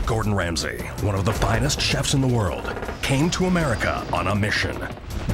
Gordon Ramsay, one of the finest chefs in the world, came to America on a mission,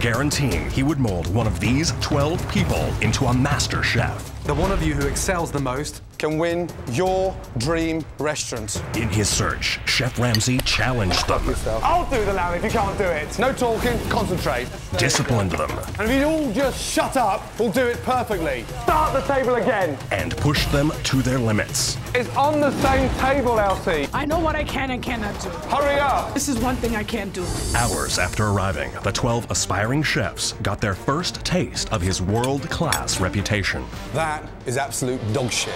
guaranteeing he would mold one of these 12 people into a master chef. The one of you who excels the most can win your dream restaurant. In his search, Chef Ramsay challenged them, I'll do the lamb if you can't do it. No talking, concentrate. disciplined them, And if you all just shut up, we'll do it perfectly. Start the table again. and pushed them to their limits. It's on the same table, Elsie. I know what I can and cannot do. Hurry up. This is one thing I can't do. Hours after arriving, the 12 aspiring chefs got their first taste of his world-class reputation. That is absolute dog shit.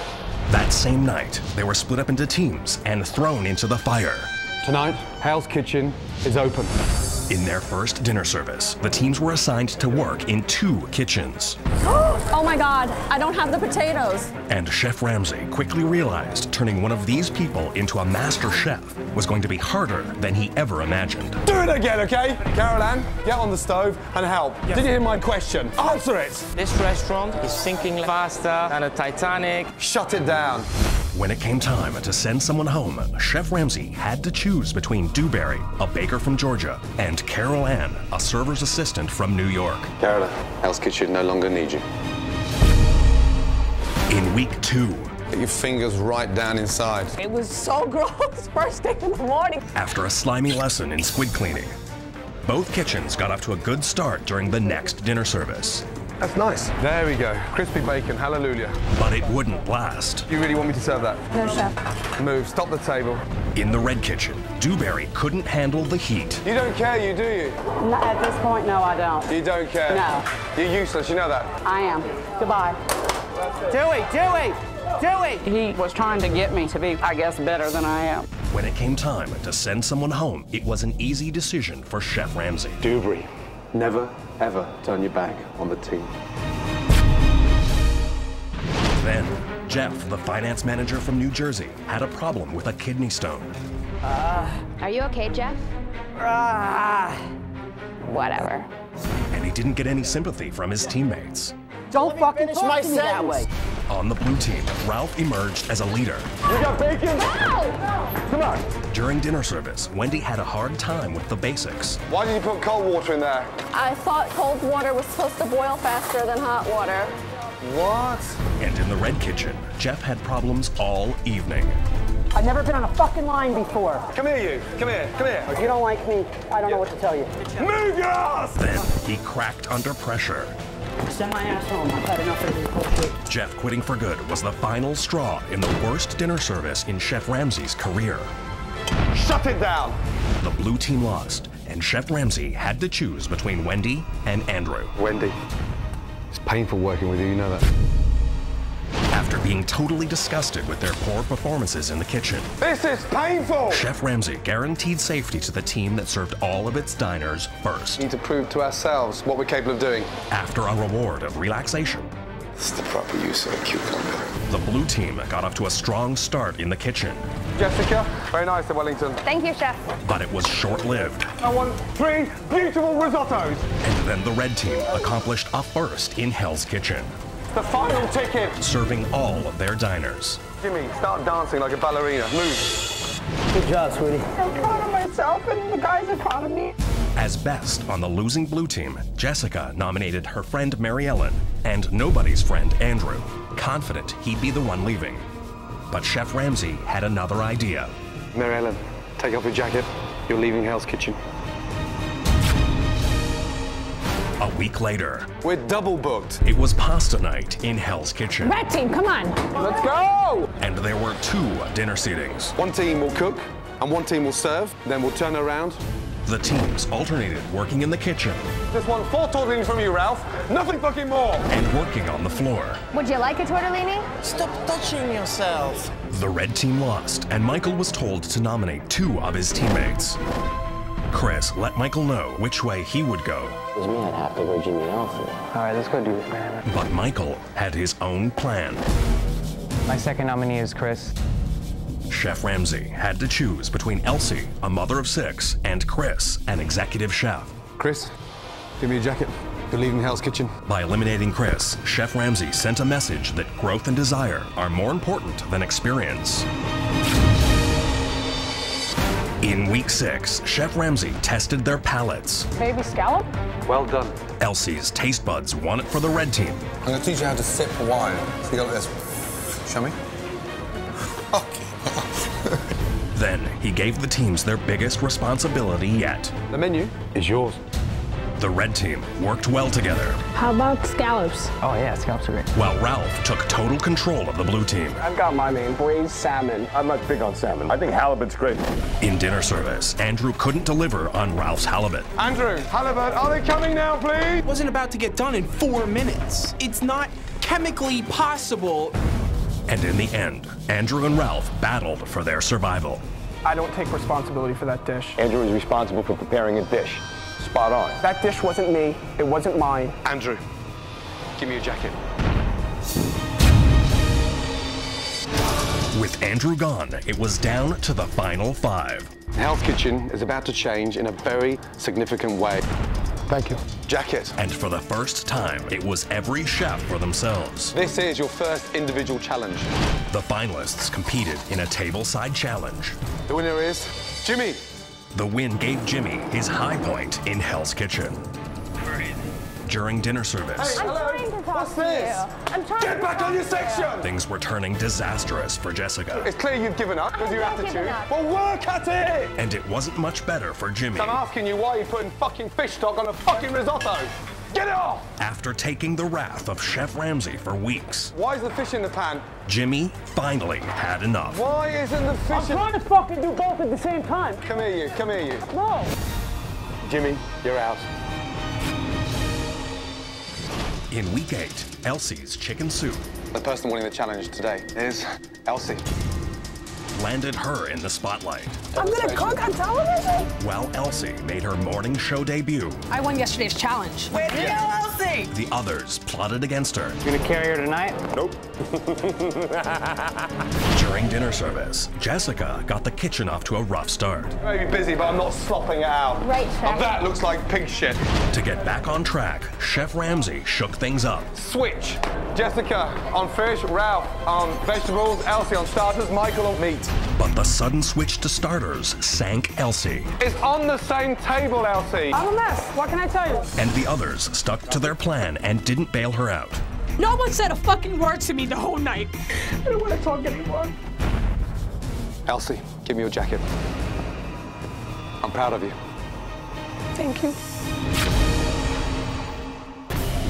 That same night, they were split up into teams and thrown into the fire. Tonight, Hell's Kitchen is open. In their first dinner service, the teams were assigned to work in 2 kitchens. Oh my God, I don't have the potatoes. And Chef Ramsay quickly realized turning one of these people into a master chef was going to be harder than he ever imagined. Do it again, okay? Carol Ann, get on the stove and help. Did you hear my question? Answer it. This restaurant is sinking faster than a Titanic. Shut it down. When it came time to send someone home, Chef Ramsay had to choose between Dewberry, a baker from Georgia, and Carol Ann, a server's assistant from New York. Carolyn, Hell's Kitchen no longer needs you. In week 2, Get your fingers right down inside. It was so gross, first thing in the morning. after a slimy lesson in squid cleaning, both kitchens got off to a good start during the next dinner service. That's nice. There we go. Crispy bacon, hallelujah. But it wouldn't last. You really want me to serve that? No, chef. Move, stop the table. In the red kitchen, Dewberry couldn't handle the heat. You don't care, you do you? At this point, no, I don't. You don't care? No. You're useless, you know that? I am. Goodbye. Dewey! He was trying to get me to be, I guess, better than I am. When it came time to send someone home, it was an easy decision for Chef Ramsay. Dewberry, never, ever turn your back on the team. Then, Jeff, the finance manager from New Jersey, had a problem with a kidney stone. Are you okay, Jeff? Whatever. And he didn't get any sympathy from his teammates. Don't fucking talk to me that way. On the blue team, Ralph emerged as a leader. You got bacon? Come on. During dinner service, Wendy had a hard time with the basics. Why did you put cold water in there? I thought cold water was supposed to boil faster than hot water. What? And in the red kitchen, Jeff had problems all evening. I've never been on a fucking line before. Come here, you. Come here, come here. If you don't like me, I don't know what to tell you. Move your ass! Then, he cracked under pressure. Send my ass home. I've had enough of this bullshit. Jeff quitting for good was the final straw in the worst dinner service in Chef Ramsay's career. Shut it down. The blue team lost, and Chef Ramsay had to choose between Wendy and Andrew. Wendy, it's painful working with you, you know that. After being totally disgusted with their poor performances in the kitchen, This is painful! Chef Ramsay guaranteed safety to the team that served all of its diners first. We need to prove to ourselves what we're capable of doing. After a reward of relaxation, It's the proper use of a cucumber. the blue team got off to a strong start in the kitchen. Jessica, very nice at Wellington. Thank you, Chef. But it was short-lived. I want 3 beautiful risottos. And then the red team accomplished a first in Hell's Kitchen, The final ticket. serving all of their diners. Jimmy, start dancing like a ballerina. Move. Good job, sweetie. I'm proud of myself, and the guys are proud of me. As best on the losing blue team, Jessica nominated her friend Mary Ellen and nobody's friend Andrew, confident he'd be the one leaving. But Chef Ramsay had another idea. Mary Ellen, take off your jacket. You're leaving Hell's Kitchen. A week later, We're double booked. it was pasta night in Hell's Kitchen. Red team, come on. Let's go! And there were 2 dinner seatings. One team will cook and one team will serve. Then we'll turn around. The teams alternated working in the kitchen Just want 4 tortellini from you, Ralph. Nothing fucking more. and working on the floor. Would you like a tortellini? Stop touching yourself. The red team lost, and Michael was told to nominate 2 of his teammates. Chris let Michael know which way he would go, Because me, I'd have to go Jimmy Nelson. All right, let's go do it, man. but Michael had his own plan. My second nominee is Chris. Chef Ramsay had to choose between Elsie, a mother of 6, and Chris, an executive chef. Chris, give me a jacket. You're leaving Hell's Kitchen. By eliminating Chris, Chef Ramsay sent a message that growth and desire are more important than experience. In week 6, Chef Ramsay tested their palates. Baby scallop? Well done. Elsie's taste buds won it for the red team. I'm going to teach you how to sip wine. So you go like this. Show me. Okay. Then he gave the teams their biggest responsibility yet. The menu Is yours. The red team worked well together, How about scallops? Oh yeah, scallops are great. while Ralph took total control of the blue team. I've got my main, braised salmon. I'm not big on salmon. I think halibut's great. In dinner service, Andrew couldn't deliver on Ralph's halibut. Andrew, halibut, are they coming now, please? Wasn't about to get done in 4 minutes. It's not chemically possible. And in the end, Andrew and Ralph battled for their survival. I don't take responsibility for that dish. Andrew is responsible for preparing a dish. Spot on. That dish wasn't me. It wasn't mine. Andrew, give me your jacket. With Andrew gone, it was down to the final 5. Hell's Kitchen is about to change in a very significant way. Thank you. Jacket. And for the first time, it was every chef for themselves. This is your first individual challenge. The finalists competed in a tableside challenge. The winner is Jimmy. The win gave Jimmy his high point in Hell's Kitchen. During dinner service, I'm trying to talk What's to this? you. I'm trying Get to back talk on your to section! things were turning disastrous for Jessica. It's clear you've given up because I your haven't attitude. given up. Well, work at it! And it wasn't much better for Jimmy. I'm asking you why you're putting fucking fish stock on a fucking risotto. Get it off! After taking the wrath of Chef Ramsay for weeks, Why is the fish in the pan? Jimmy finally had enough. Why isn't the fish in... Trying to fucking do both at the same time. Come here, you. Come here, you. No. Jimmy, you're out. In week 8, Elsie's chicken soup The person winning the challenge today is Elsie. landed her in the spotlight, I'm gonna cook on television? while Elsie made her morning show debut. I won yesterday's challenge. Way to go, Elsie! The others plotted against her. You gonna carry her tonight? Nope. During dinner service, Jessica got the kitchen off to a rough start. You may be busy, but I'm not slopping it out. Right, Chef. And that looks like pig shit. To get back on track, Chef Ramsay shook things up. Switch. Jessica on fish, Ralph on vegetables, Elsie on starters, Michael on meat. But the sudden switch to starters sank Elsie, It's on the same table, Elsie. I'm a mess. What can I tell you? and the others stuck to their plan and didn't bail her out. No one said a fucking word to me the whole night. I don't want to talk anymore. Elsie, give me your jacket. I'm proud of you. Thank you.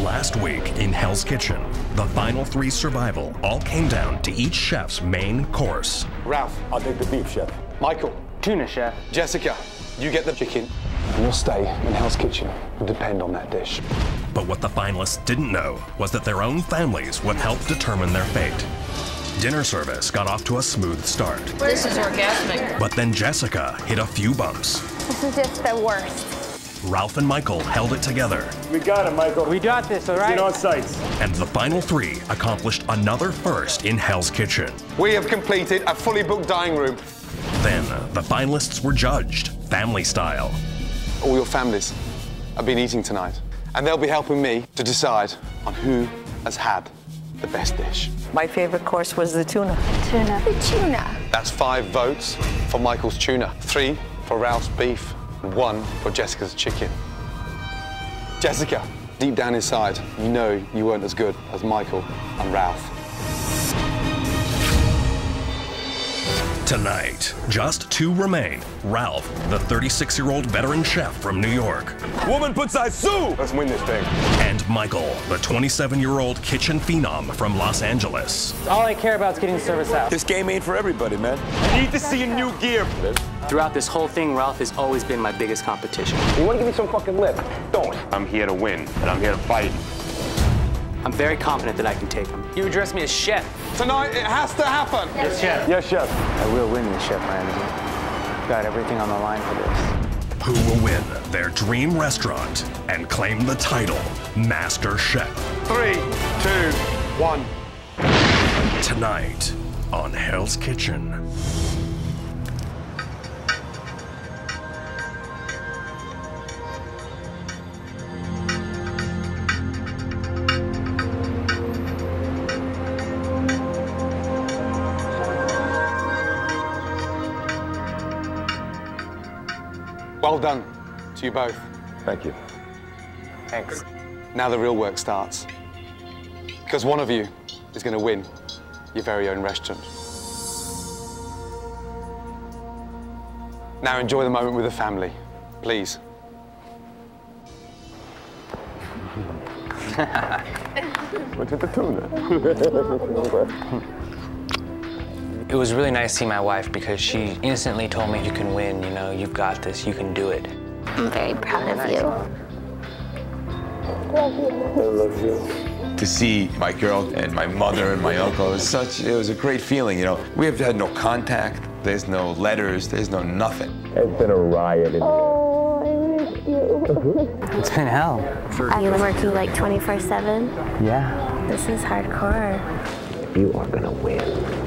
Last week in Hell's Kitchen, the final 3 survival all came down to each chef's main course. Ralph, I'll take the beef, chef. Michael, Tuna, chef. Jessica, you get the chicken. And your stay in Hell's Kitchen will depend on that dish. But what the finalists didn't know was that their own families would help determine their fate. Dinner service got off to a smooth start. This is orgasmic. But then Jessica hit a few bumps. This is just the worst. Ralph and Michael held it together, We got it, Michael. We got this, all right? on sights. and the final 3 accomplished another first in Hell's Kitchen. We have completed a fully booked dining room. Then the finalists were judged, family style. All your families have been eating tonight, and they'll be helping me to decide on who has had the best dish. My favorite course was the tuna. Tuna. The tuna. That's 5 votes for Michael's tuna, 3 for Ralph's beef, and 1 for Jessica's chicken. Jessica, deep down inside, you know you weren't as good as Michael and Ralph. Tonight, just 2 remain. Ralph, the 36-year-old veteran chef from New York, Woman puts I sue! Let's win this thing. and Michael, the 27-year-old kitchen phenom from Los Angeles. All I care about is getting service out. This game ain't for everybody, man. I need to see a new gear. Throughout this whole thing, Ralph has always been my biggest competition. You want to give me some fucking lip? Don't. I'm here to win, and I'm here to fight. I'm very confident that I can take him. You address me as chef. Tonight, it has to happen. Yes, chef. Yes, chef. I will win this, Chef Ramsay. Got everything on the line for this. Who will win their dream restaurant and claim the title Master Chef? 3, 2, 1. Tonight on Hell's Kitchen. Well done to you both. Thank you. Thanks. Now the real work starts. Because one of you is going to win your very own restaurant. Now enjoy the moment with the family, please. What's with the tuna? It was really nice to see my wife because she instantly told me, you can win, you know, you've got this, you can do it. I'm very proud of you. I love you. To see my girl and my mother and my uncle, it was a great feeling, you know. We have had no contact, there's no letters, there's no nothing. It's been a riot in here. Oh, I miss you. It's been hell. Are you working like 24/7? Yeah. This is hardcore. You are gonna win.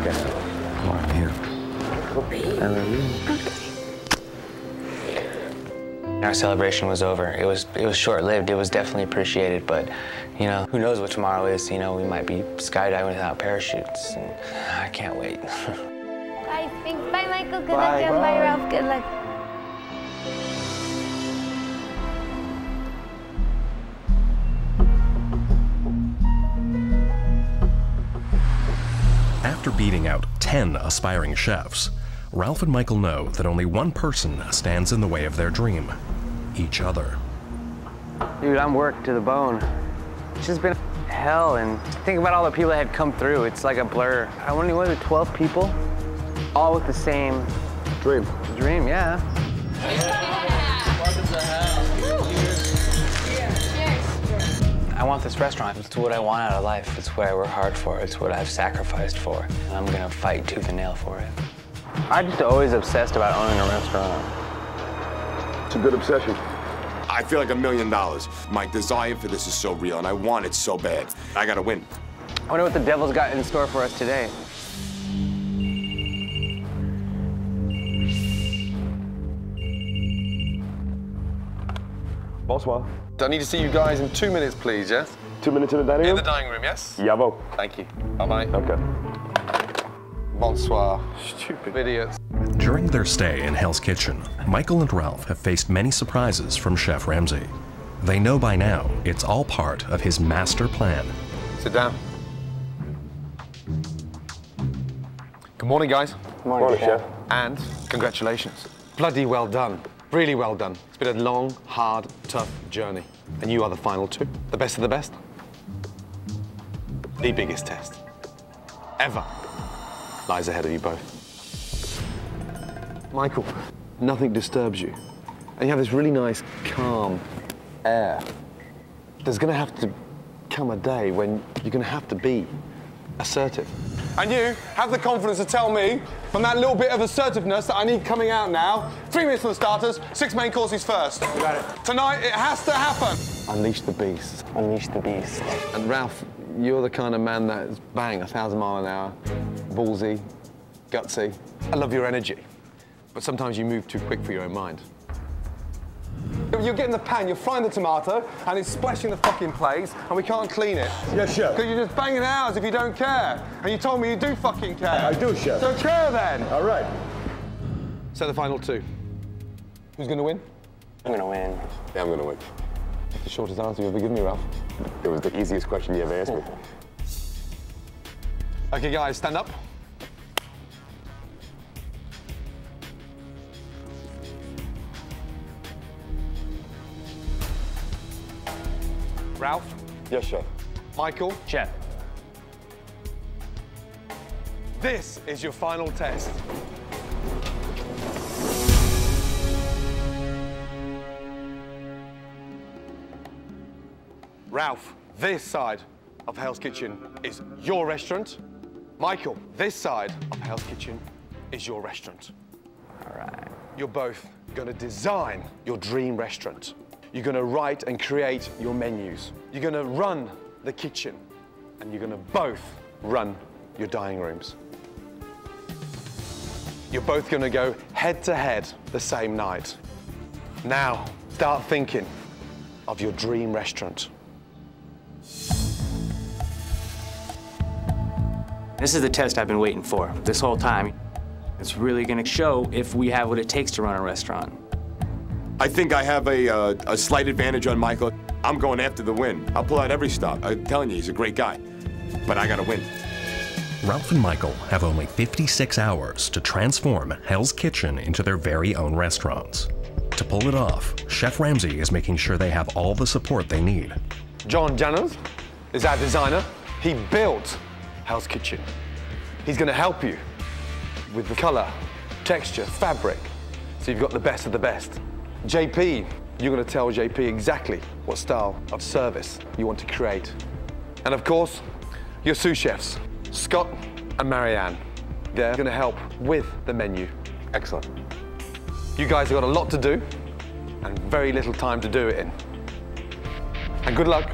I'm here. I love you. Our celebration was over. It was short-lived. It was definitely appreciated, but you know, who knows what tomorrow is? You know, we might be skydiving without parachutes, and I can't wait. Bye, thanks. Bye, Michael. Good luck, and bye, Ralph. Good luck. After beating out 10 aspiring chefs, Ralph and Michael know that only one person stands in the way of their dream: each other. Dude, I'm worked to the bone. It's just been hell, and think about all the people that had come through. It's like a blur. I wonder, was it 12 people? All with the same Dream. dream, yeah. I want this restaurant. It's what I want out of life. It's what I work hard for. It's what I've sacrificed for. And I'm gonna fight tooth and nail for it. I just always obsessed about owning a restaurant. It's a good obsession. I feel like $1 million. My desire for this is so real, and I want it so bad. I gotta win. I wonder what the devil's got in store for us today. Bonsoir. I need to see you guys in 2 minutes, please, yes? 2 minutes in the dining room? In the dining room, yes? Yabo. Thank you. Bye-bye. Okay. Bonsoir. Stupid idiots. During their stay in Hell's Kitchen, Michael and Ralph have faced many surprises from Chef Ramsay. They know by now it's all part of his master plan. Sit down. Good morning, guys. Good morning, Chef. And congratulations. Bloody well done. Really well done. It's been a long, hard, tough journey. And you are the final two. The best of the best. The biggest test ever lies ahead of you both. Michael, nothing disturbs you. And you have this really nice, calm air. There's gonna have to come a day when you're gonna have to be assertive. And you have the confidence to tell me, from that little bit of assertiveness that I need coming out now, 3 minutes for the starters, 6 main courses first. You got it. Tonight, it has to happen. Unleash the beast. Unleash the beast. And Ralph, you're the kind of man that is bang, 1,000 miles an hour, ballsy, gutsy. I love your energy, but sometimes you move too quick for your own mind. You're getting the pan, you're frying the tomato, and it's splashing the fucking place, and we can't clean it. Yes, Chef. Because you're just banging it out as if you don't care. And you told me you do fucking care. I do, Chef. So care then. All right. So the final two. Who's gonna win? I'm gonna win. Yeah, I'm gonna win. That's the shortest answer you've ever given me, Ralph. It was the easiest question you ever asked me. Okay, guys, stand up. Ralph? Yes, Chef. Michael? Chef. This is your final test. Ralph, this side of Hell's Kitchen is your restaurant. Michael, this side of Hell's Kitchen is your restaurant. All right. You're both gonna design your dream restaurant. You're gonna write and create your menus. You're gonna run the kitchen, and you're gonna both run your dining rooms. You're both gonna go head to head the same night. Now, start thinking of your dream restaurant. This is the test I've been waiting for this whole time. It's really gonna show if we have what it takes to run a restaurant. I think I have a slight advantage on Michael. I'm going after the win. I'll pull out every stop. I'm telling you, he's a great guy. But I gotta win. Ralph and Michael have only 56 hours to transform Hell's Kitchen into their very own restaurants. To pull it off, Chef Ramsay is making sure they have all the support they need. John Janners is our designer. He built Hell's Kitchen. He's going to help you with the color, texture, fabric, so you've got the best of the best. JP, you're going to tell JP exactly what style of service you want to create. And of course, your sous chefs, Scott and Marianne. They're going to help with the menu. Excellent. You guys have got a lot to do and very little time to do it in. And good luck.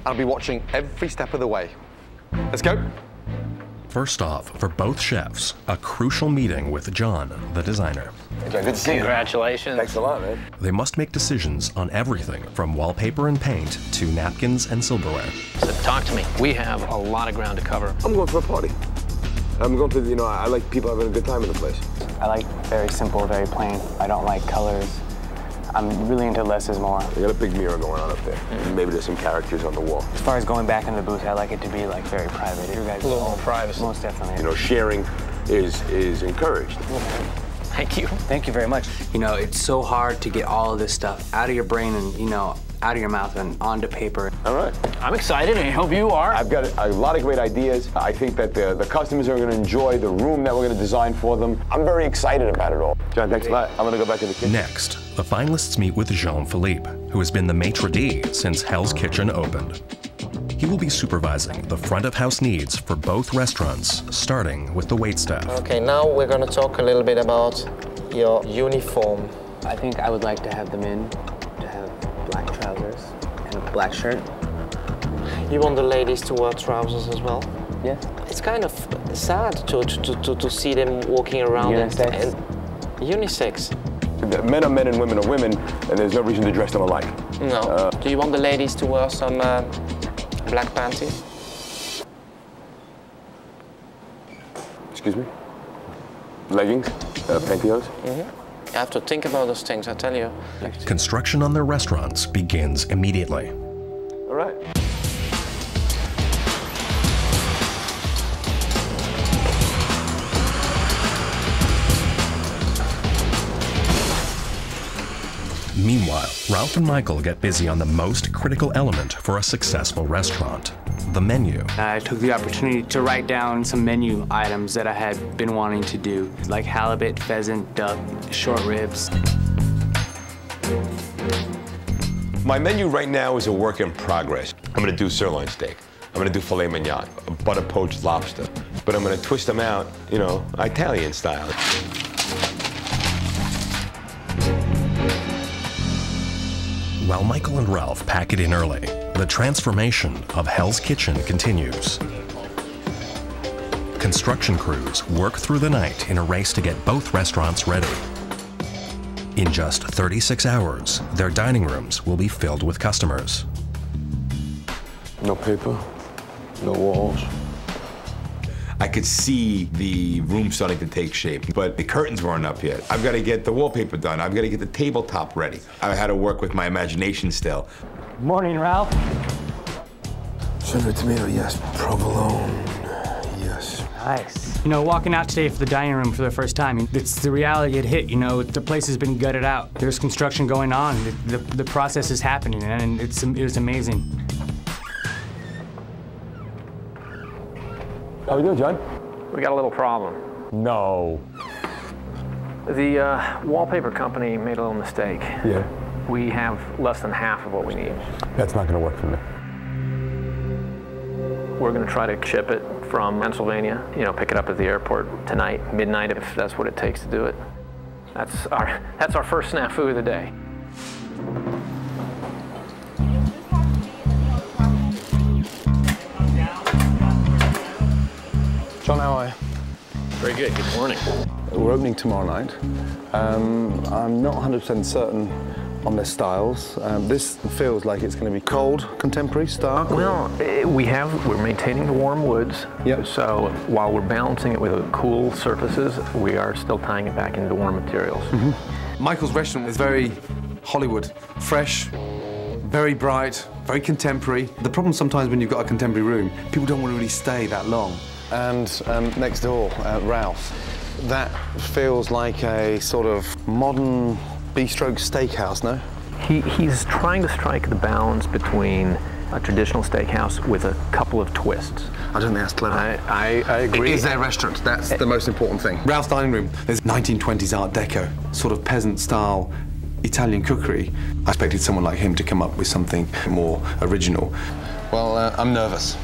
I'll be watching every step of the way. Let's go. First off, for both chefs, a crucial meeting with John, the designer. Hey John, good to see you. Congratulations. Thanks a lot, man. They must make decisions on everything from wallpaper and paint to napkins and silverware. So talk to me. We have a lot of ground to cover. I'm going for a party. I'm going to, you know, I like people having a good time in the place. I like very simple, very plain. I don't like colors. I'm really into less is more. We got a big mirror going on up there. Maybe there's some characters on the wall. As far as going back in the booth, I like it to be like very private. You guys, a little more privacy. Most definitely. You know, sharing is encouraged. Thank you. Thank you very much. You know, it's so hard to get all of this stuff out of your brain and, you know, out of your mouth and onto paper. All right. I'm excited, and I hope you are. I've got a lot of great ideas. I think that the customers are going to enjoy the room that we're going to design for them. I'm very excited about it all. John, thanks a lot. I'm going to go back to the kitchen. Next, the finalists meet with Jean-Philippe, who has been the maitre d' since Hell's Kitchen opened. He will be supervising the front of house needs for both restaurants, starting with the waitstaff. Okay, now we're going to talk a little bit about your uniform. I think I would like to have them in, to have black trousers and a black shirt. You want the ladies to wear trousers as well? Yeah. It's kind of sad to see them walking around. Unisex. Unisex. Men are men and women are women, and there's no reason to dress them alike. No. Do you want the ladies to wear some black panties? Excuse me? Leggings? Pantyhose? Mm-hmm. You have to think about those things, I tell you. Construction on their restaurants begins immediately. All right. Meanwhile, Ralph and Michael get busy on the most critical element for a successful restaurant, the menu. I took the opportunity to write down some menu items that I had been wanting to do, like halibut, pheasant, duck, short ribs. My menu right now is a work in progress. I'm going to do sirloin steak. I'm going to do filet mignon, a butter poached lobster. But I'm going to twist them out, you know, Italian style. While Michael and Ralph pack it in early, the transformation of Hell's Kitchen continues. Construction crews work through the night in a race to get both restaurants ready. In just 36 hours, their dining rooms will be filled with customers. No paper, no walls. I could see the room starting to take shape, but the curtains weren't up yet. I've got to get the wallpaper done. I've got to get the tabletop ready. I had to work with my imagination still. Morning, Ralph. Sugar, tomato, yes. Provolone, yes. Nice. You know, walking out today for the dining room for the first time, it's the reality it hit. You know, the place has been gutted out. There's construction going on. The process is happening, and it was amazing. How we doing, John? We got a little problem. No. The wallpaper company made a little mistake. Yeah. We have less than half of what we need. That's not going to work for me. We're going to try to ship it from Pennsylvania, you know, pick it up at the airport tonight, midnight, if that's what it takes to do it. That's our first snafu of the day. John, how are you? Very good. Good morning. We're opening tomorrow night. I'm not 100% certain on their styles. This feels like it's going to be cold, contemporary, stark. Well, we're maintaining the warm woods. Yep. So while we're balancing it with cool surfaces, we are still tying it back into warm materials. Michael's restaurant is very Hollywood, fresh, very bright, very contemporary. The problem sometimes when you've got a contemporary room, people don't want to really stay that long. And next door, Ralph. That feels like a sort of modern bistro steakhouse, no? He's trying to strike the balance between a traditional steakhouse with a couple of twists. I don't think that's clever. I agree. It is their restaurant. That's the most important thing. Ralph's dining room. There's 1920s Art Deco, sort of peasant-style Italian cookery. I expected someone like him to come up with something more original. Well, I'm nervous.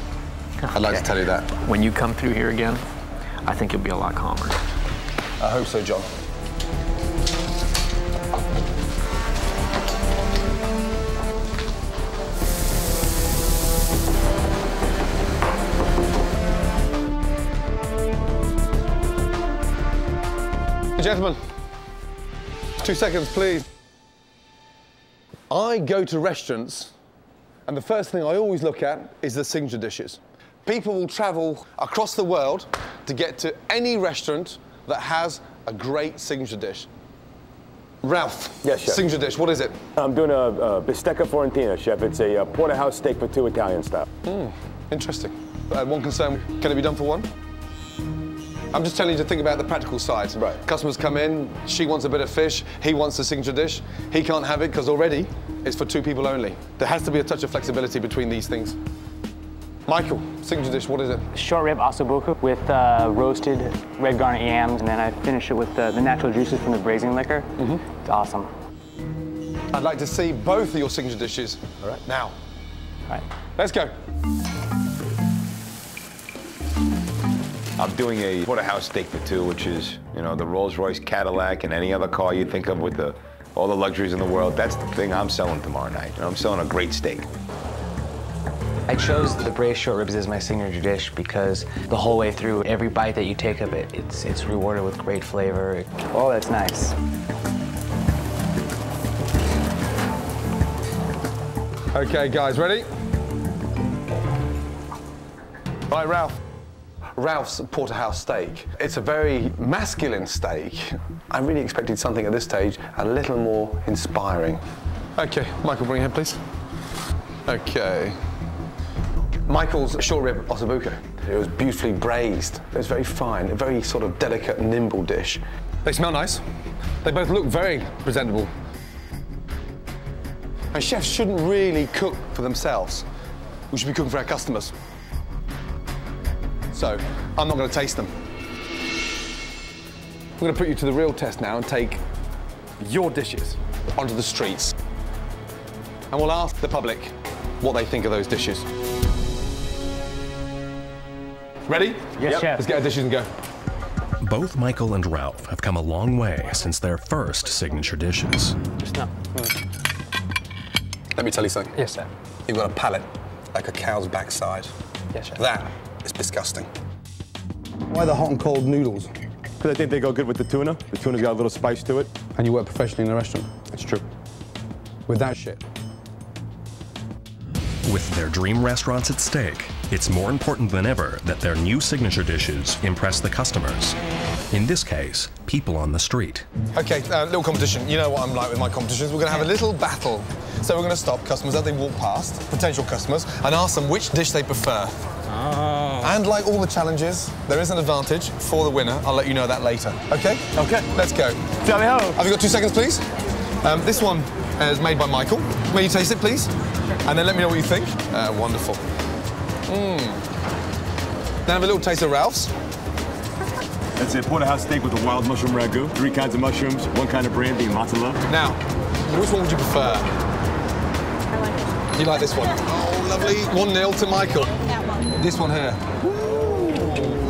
I'd like to tell you that. When you come through here again, I think you'll be a lot calmer. I hope so, John. Gentlemen, 2 seconds, please. I go to restaurants, and the first thing I always look at is the signature dishes. People will travel across the world to get to any restaurant that has a great signature dish. Ralph, yes, chef. Signature dish, what is it? I'm doing a bistecca fiorentina, chef. It's a porterhouse steak for two, Italian style. Interesting. One concern, can it be done for one? I'm just telling you to think about the practical side. Right. Customers come in, she wants a bit of fish, he wants the signature dish. He can't have it because already it's for 2 people only. There has to be a touch of flexibility between these things. Michael, signature dish, what is it? Short rib ossobuco with roasted red garnet yams, and then I finish it with the natural juices from the braising liquor. It's awesome. I'd like to see both of your signature dishes. All right. Now. All right. Let's go. I'm doing a porterhouse steak for two, which is, you know, the Rolls-Royce Cadillac and any other car you think of with all the luxuries in the world. That's the thing I'm selling tomorrow night. You know, I'm selling a great steak. I chose the braised short ribs as my signature dish because the whole way through, every bite that you take of it, it's rewarded with great flavor. Oh, that's nice. Okay, guys, ready? Right, Ralph. Ralph's porterhouse steak. It's a very masculine steak. I really expected something at this stage a little more inspiring. Okay, Michael, bring it in, please. Okay. Michael's short rib ossobuco. It was beautifully braised. It was very fine, a very sort of delicate, nimble dish. They smell nice. They both look very presentable. And chefs shouldn't really cook for themselves. We should be cooking for our customers. So, I'm not going to taste them. I'm going to put you to the real test now and take your dishes onto the streets. And we'll ask the public what they think of those dishes. Ready? Yes, chef. Let's get our dishes and go. Both Michael and Ralph have come a long way since their first signature dishes. Let me tell you something. Yes, sir. You've got a palate like a cow's backside. Yes, chef. That is disgusting. Why the hot and cold noodles? Because I think they go good with the tuna. The tuna's got a little spice to it. And you work professionally in a restaurant? It's true. With that shit? With their dream restaurants at stake, it's more important than ever that their new signature dishes impress the customers. In this case, people on the street. Okay, little competition. You know what I'm like with my competitions. We're going to have a little battle. So we're going to stop customers as they walk past, potential customers, and ask them which dish they prefer. And like all the challenges, there is an advantage for the winner. I'll let you know that later. Okay? Okay. Let's go. Tally ho! Have you got 2 seconds, please? This one is made by Michael. Will you taste it, please? And then let me know what you think. Wonderful. Then have a little taste of Ralph's. That's a porterhouse steak with a wild mushroom ragu. 3 kinds of mushrooms, 1 kind of brand being mozzarella. Now, which one would you prefer? I like this one. You like this one? Oh, lovely. 1-0 to Michael. That one. This one here.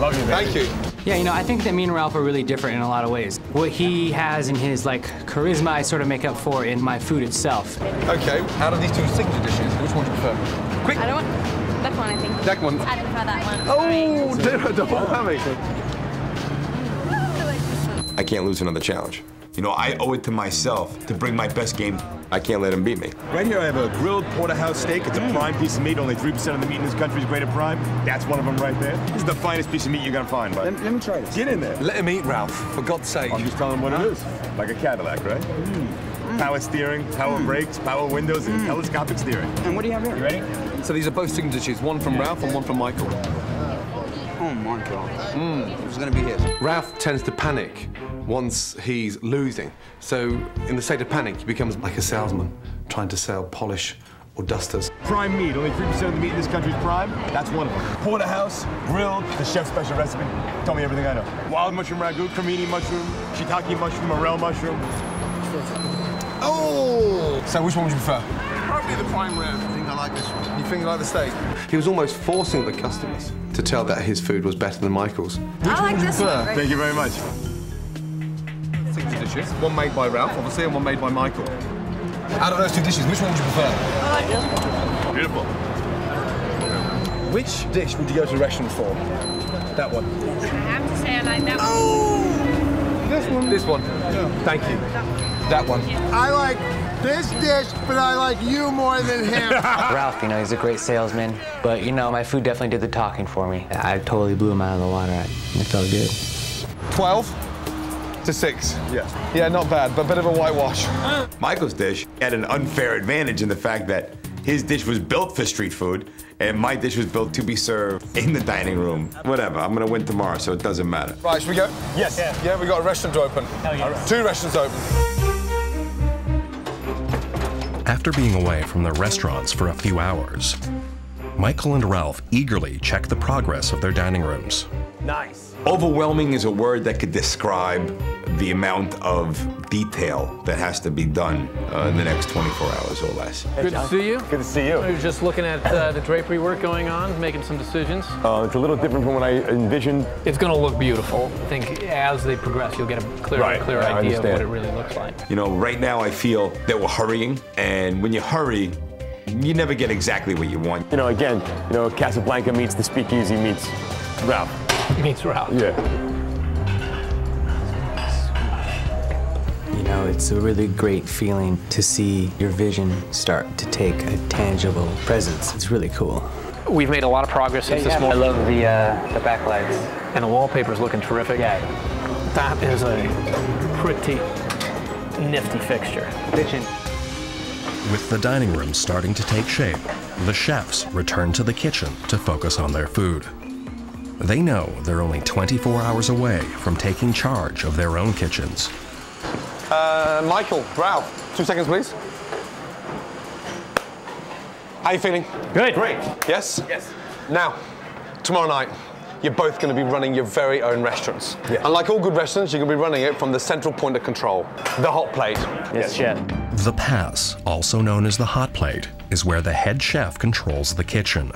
Love you, Thank you. Yeah, you know, I think that me and Ralph are really different in a lot of ways. What he has in his, like, charisma, I sort of make up for in my food itself. Okay, out of these 2 signature dishes, which one do you prefer? Quick. I don't want that one, I think. That one. I prefer that one. Oh, double whammy. I can't lose another challenge. You know, I owe it to myself to bring my best game. I can't let him beat me. Right here I have a grilled porterhouse steak. It's a prime piece of meat. Only 3% of the meat in this country is graded prime. That's one of them right there. This is the finest piece of meat you're gonna find, bud. Let me try this. Get in there. Let him eat, Ralph, for God's sake. I'm just telling him what it is. Like a Cadillac, right? Power steering, power brakes, power windows, and telescopic steering. And what do you have here? You ready? So these are both signature dishes, one from Ralph and one from Michael. Oh my God. It was going to be his. Ralph tends to panic once he's losing. So in the state of panic, he becomes like a salesman trying to sell polish or dusters. Prime meat. Only 3% of the meat in this country is prime. That's one of them. Porterhouse, grilled, the chef's special recipe. Tell me everything I know. Wild mushroom ragu, cremini mushroom, shiitake mushroom, morel mushroom. Oh! So which one would you prefer? Probably the prime rib. I think I like this one. You think you like the steak? He was almost forcing the customers to tell that his food was better than Michael's. I like this one. Thank you very much. Signature dishes, one made by Ralph, obviously, and one made by Michael. Out of those two dishes, which one would you prefer? I like this one. Beautiful. Which dish would you go to the restaurant for? That one. I have to say I like that one. Oh! This one? This one. Yeah. Thank you. That one. I like this dish, but I like you more than him. Ralph, you know, he's a great salesman, but, you know, my food definitely did the talking for me. I totally blew him out of the water. It felt good. 12 to 6. Yes. Yeah, not bad, but a bit of a whitewash. Michael's dish had an unfair advantage in the fact that his dish was built for street food, and my dish was built to be served in the dining room. Whatever, I'm gonna win tomorrow, so it doesn't matter. Right, should we go? Yes. Yeah, we got a restaurant to open. Hell yes. 2 restaurants open. After being away from the restaurants for a few hours, Michael and Ralph eagerly check the progress of their dining rooms. Nice. Overwhelming is a word that could describe the amount of detail that has to be done in the next 24 hours or less. Good to see you. Good to see you. I was just looking at the drapery work going on, making some decisions. It's a little different from what I envisioned. It's going to look beautiful. I think as they progress, you'll get a clear idea of what it really looks like. You know, right now I feel that we're hurrying, and when you hurry, you never get exactly what you want. You know, again, you know, Casablanca meets the Speakeasy meets Ralph. Meets Ralph. Yeah. You know, it's a really great feeling to see your vision start to take a tangible presence. It's really cool. We've made a lot of progress since this morning. I love the backlights. And the wallpaper's looking terrific. Yeah. That is a pretty nifty fixture. Kitchen. With the dining room starting to take shape, the chefs return to the kitchen to focus on their food. They know they're only 24 hours away from taking charge of their own kitchens. Michael, Ralph, 2 seconds, please. How you feeling? Good. Great. Yes? Yes. Now, tomorrow night, you're both going to be running your very own restaurants. Yeah. And like all good restaurants, you're going to be running it from the central point of control, the hot plate. Yes, chef. The pass, also known as the hot plate, is where the head chef controls the kitchen.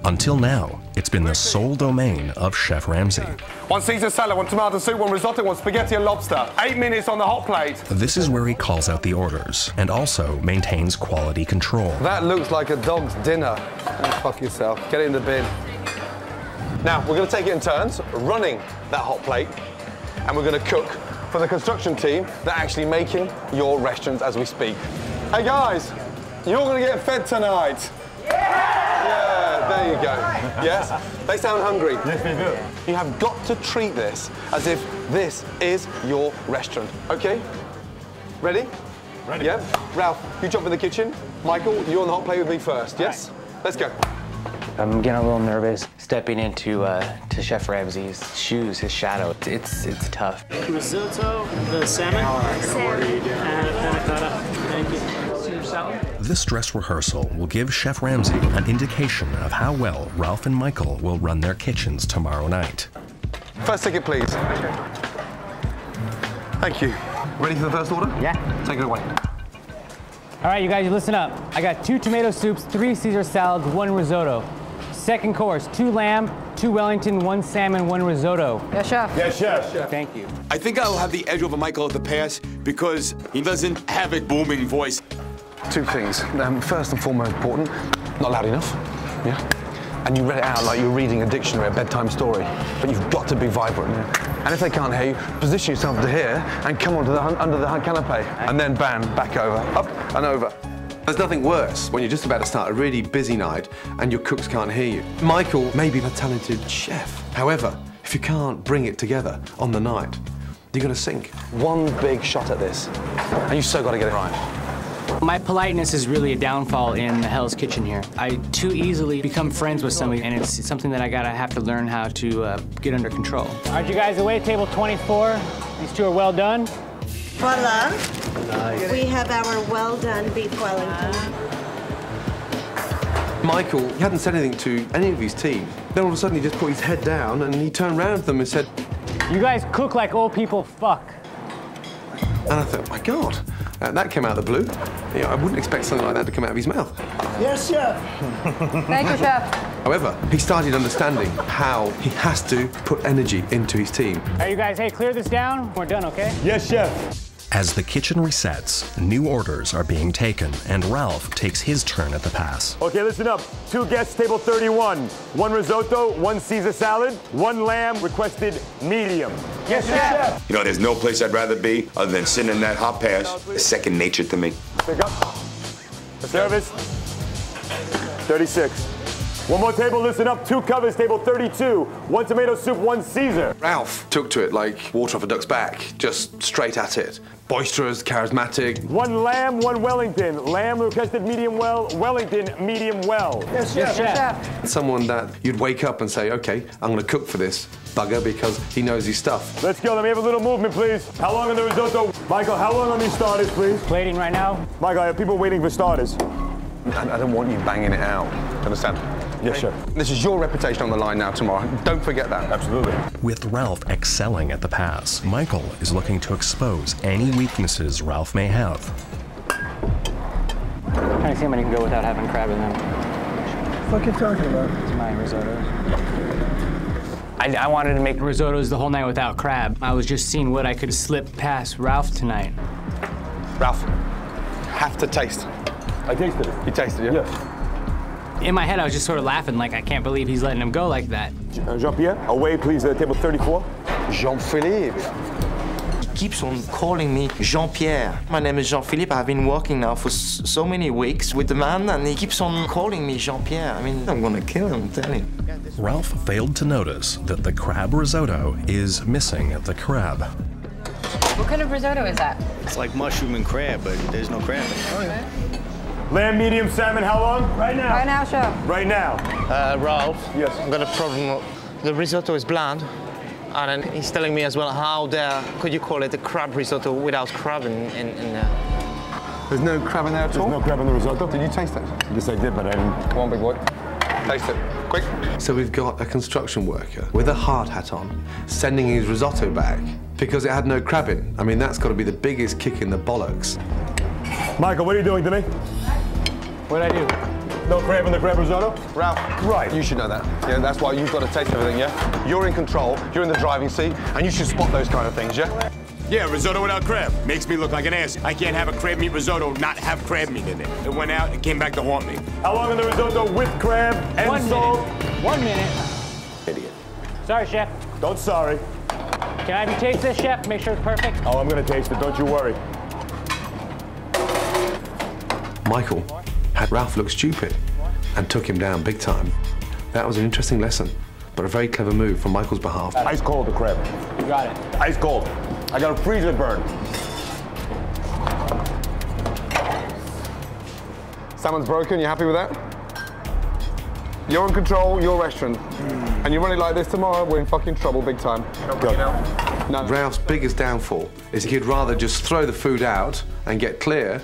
Until now, it's been the sole domain of Chef Ramsay. 1 Caesar salad, 1 tomato soup, 1 risotto, 1 spaghetti and lobster. 8 minutes on the hot plate. This is where he calls out the orders and also maintains quality control. That looks like a dog's dinner. Oh, fuck yourself. Get it in the bin. Now, we're going to take it in turns, running that hot plate, and we're going to cook for the construction team that are actually making your restaurants as we speak. Hey guys, you're all going to get fed tonight. Yeah, there you go. Yes? They sound hungry. Yes, they do. You have got to treat this as if this is your restaurant, okay? Ready? Ready. Yeah? Ralph, you jump in the kitchen. Michael, you're on the hot plate with me first, yes? Right. Let's go. I'm getting a little nervous stepping into to Chef Ramsay's shoes, his shadow. It's tough. Risotto, the salmon. Panna cotta. Thank you. Caesar salad. This dress rehearsal will give Chef Ramsay an indication of how well Ralph and Michael will run their kitchens tomorrow night. First ticket, please. Thank you. Ready for the first order? Yeah. Take it away. All right, you guys, listen up. I got 2 tomato soups, 3 Caesar salads, 1 risotto. Second course, 2 lamb, 2 Wellington, 1 salmon, 1 risotto. Yes, chef. Yes, chef. Thank you. I think I'll have the edge over Michael at the pass because he doesn't have a booming voice. 2 things. First and foremost important, not loud enough. Yeah. And you read it out like you're reading a dictionary, a bedtime story. But you've got to be vibrant. Yeah? And if they can't hear you, position yourself to here and come onto the under the canapé. And then bam, back over, up and over. There's nothing worse when you're just about to start a really busy night and your cooks can't hear you. Michael may be a talented chef. However, if you can't bring it together on the night, you're going to sink. One big shot at this, and you've so got to get it right. My politeness is really a downfall in the Hell's Kitchen here. I too easily become friends with somebody, and it's something that I have to learn how to get under control. Aren't you guys away? Table 24. These two are well done. Voila. Nice. We have our well done beef Wellington. Michael, he hadn't said anything to any of his team. Then all of a sudden he just put his head down and he turned around to them and said, "You guys cook like old people fuck." And I thought, my God, that came out of the blue. You know, I wouldn't expect something like that to come out of his mouth. Yes, chef. Thank you, chef. However, he started understanding how he has to put energy into his team. All right, you guys, hey, clear this down. We're done, okay? Yes, chef. As the kitchen resets, new orders are being taken, and Ralph takes his turn at the pass. Okay, listen up. 2 guests, table 31. 1 risotto, 1 Caesar salad, 1 lamb, requested medium. Yes, chef. You know, there's no place I'd rather be other than sitting in that hot pass. It's second nature to me. Pick up. Service. 36. 1 more table, listen up. 2 covers, table 32. 1 tomato soup, 1 Caesar. Ralph took to it like water off a duck's back, just straight at it. Boisterous, charismatic. 1 lamb, 1 Wellington. Lamb requested medium well, Wellington medium well. Yes, chef. Yes, chef. Someone that you'd wake up and say, okay, I'm gonna cook for this bugger because he knows his stuff. Let's go, let me have a little movement, please. How long on the risotto? Michael, how long on these starters, please? Plating right now. Michael, I have people waiting for starters. I don't want you banging it out, understand? Yes, sir. This is your reputation on the line now tomorrow. Don't forget that. Absolutely. With Ralph excelling at the pass, Michael is looking to expose any weaknesses Ralph may have. Trying to see how many can go without having crab in them. What are you talking about? It's my risotto. I wanted to make risottos the whole night without crab. I was just seeing what I could slip past Ralph tonight. Ralph, have to taste. I tasted it. You tasted it, yeah? Yes. In my head, I was just sort of laughing, like, I can't believe he's letting him go like that. Jean-Pierre, away, please, table 34. Jean-Philippe. He keeps on calling me Jean-Pierre. My name is Jean-Philippe. I've been working now for so many weeks with the man, and he keeps on calling me Jean-Pierre. I mean, I'm gonna kill him, I'm telling you. Ralph failed to notice that the crab risotto is missing the crab. What kind of risotto is that? It's like mushroom and crab, but there's no crab in it. Okay. Lamb, medium, salmon, how long? Right now. Right now, chef. Right now. Ralph. Yes. I've got a problem. The risotto is bland. And then he's telling me as well how could you call it a crab risotto without crab in there? There's no crab in there at all? There's no crab in the risotto. Did you taste it? Yes, I did, but I didn't. Come on, big boy. Taste it. Quick. So we've got a construction worker with a hard hat on sending his risotto back because it had no crab in. I mean, that's got to be the biggest kick in the bollocks. Michael, what are you doing to me? What'd I do? No crab in the crab risotto? Ralph, right. You should know that. Yeah, that's why you've got to taste everything, yeah? You're in control, you're in the driving seat, and you should spot those kind of things, yeah? Yeah, risotto without crab. Makes me look like an ass. I can't have a crab meat risotto, not have crab meat in it. It went out, it came back to haunt me. How long on the risotto with crab and 1 salt? minute. 1 minute. Idiot. Sorry, chef. Don't sorry. Can I have you taste this, chef? Make sure it's perfect. Oh, I'm gonna taste it, don't you worry. Michael had Ralph look stupid and took him down big time. That was an interesting lesson, but a very clever move from Michael's behalf. Ice cold, the crab. You got it. Ice cold. I got a freezer burn. Salmon's broken, you happy with that? You're in control, your restaurant. And you run it like this tomorrow, we're in fucking trouble big time. Go. No. Ralph's biggest downfall is he'd rather just throw the food out and get clear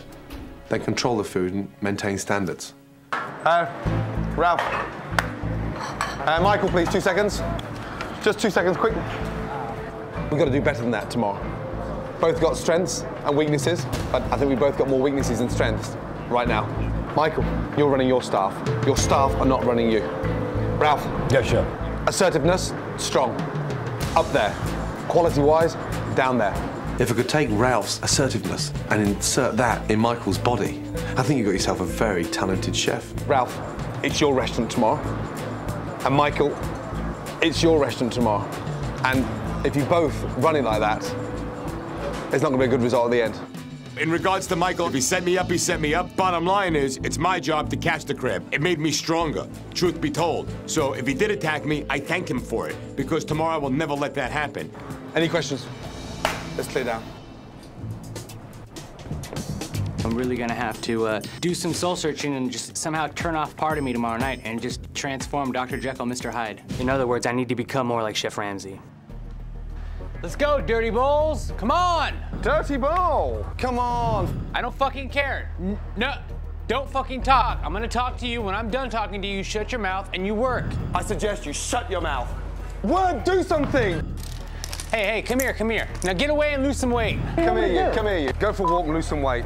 than control the food and maintain standards. Ralph. Michael, please, 2 seconds. Just 2 seconds, quick. We've got to do better than that tomorrow. Both got strengths and weaknesses, but I think we both got more weaknesses than strengths right now. Michael, you're running your staff. Your staff are not running you. Ralph. Yes, sure. Assertiveness, strong. Up there. Quality-wise, down there. If I could take Ralph's assertiveness and insert that in Michael's body, I think you've got yourself a very talented chef. Ralph, it's your restaurant tomorrow. And Michael, it's your restaurant tomorrow. And If you both run it like that, it's not going to be a good result at the end. In regards to Michael, if he set me up, he set me up. Bottom line is, it's my job to catch the crab. It made me stronger, truth be told. So if he did attack me, I thank him for it, because tomorrow I will never let that happen. Any questions? Let's clear down. I'm really gonna have to do some soul searching and just somehow turn off part of me tomorrow night and just transform Dr. Jekyll, Mr. Hyde. In other words, I need to become more like Chef Ramsay. Let's go, dirty bowls. Come on. Dirty bowl. Come on. I don't fucking care. No, don't fucking talk. I'm gonna talk to you. When I'm done talking to you, shut your mouth and you work. I suggest you shut your mouth. Word, do something. Hey, come here, come here. Now get away and lose some weight. Come here, you. Go for a walk and lose some weight.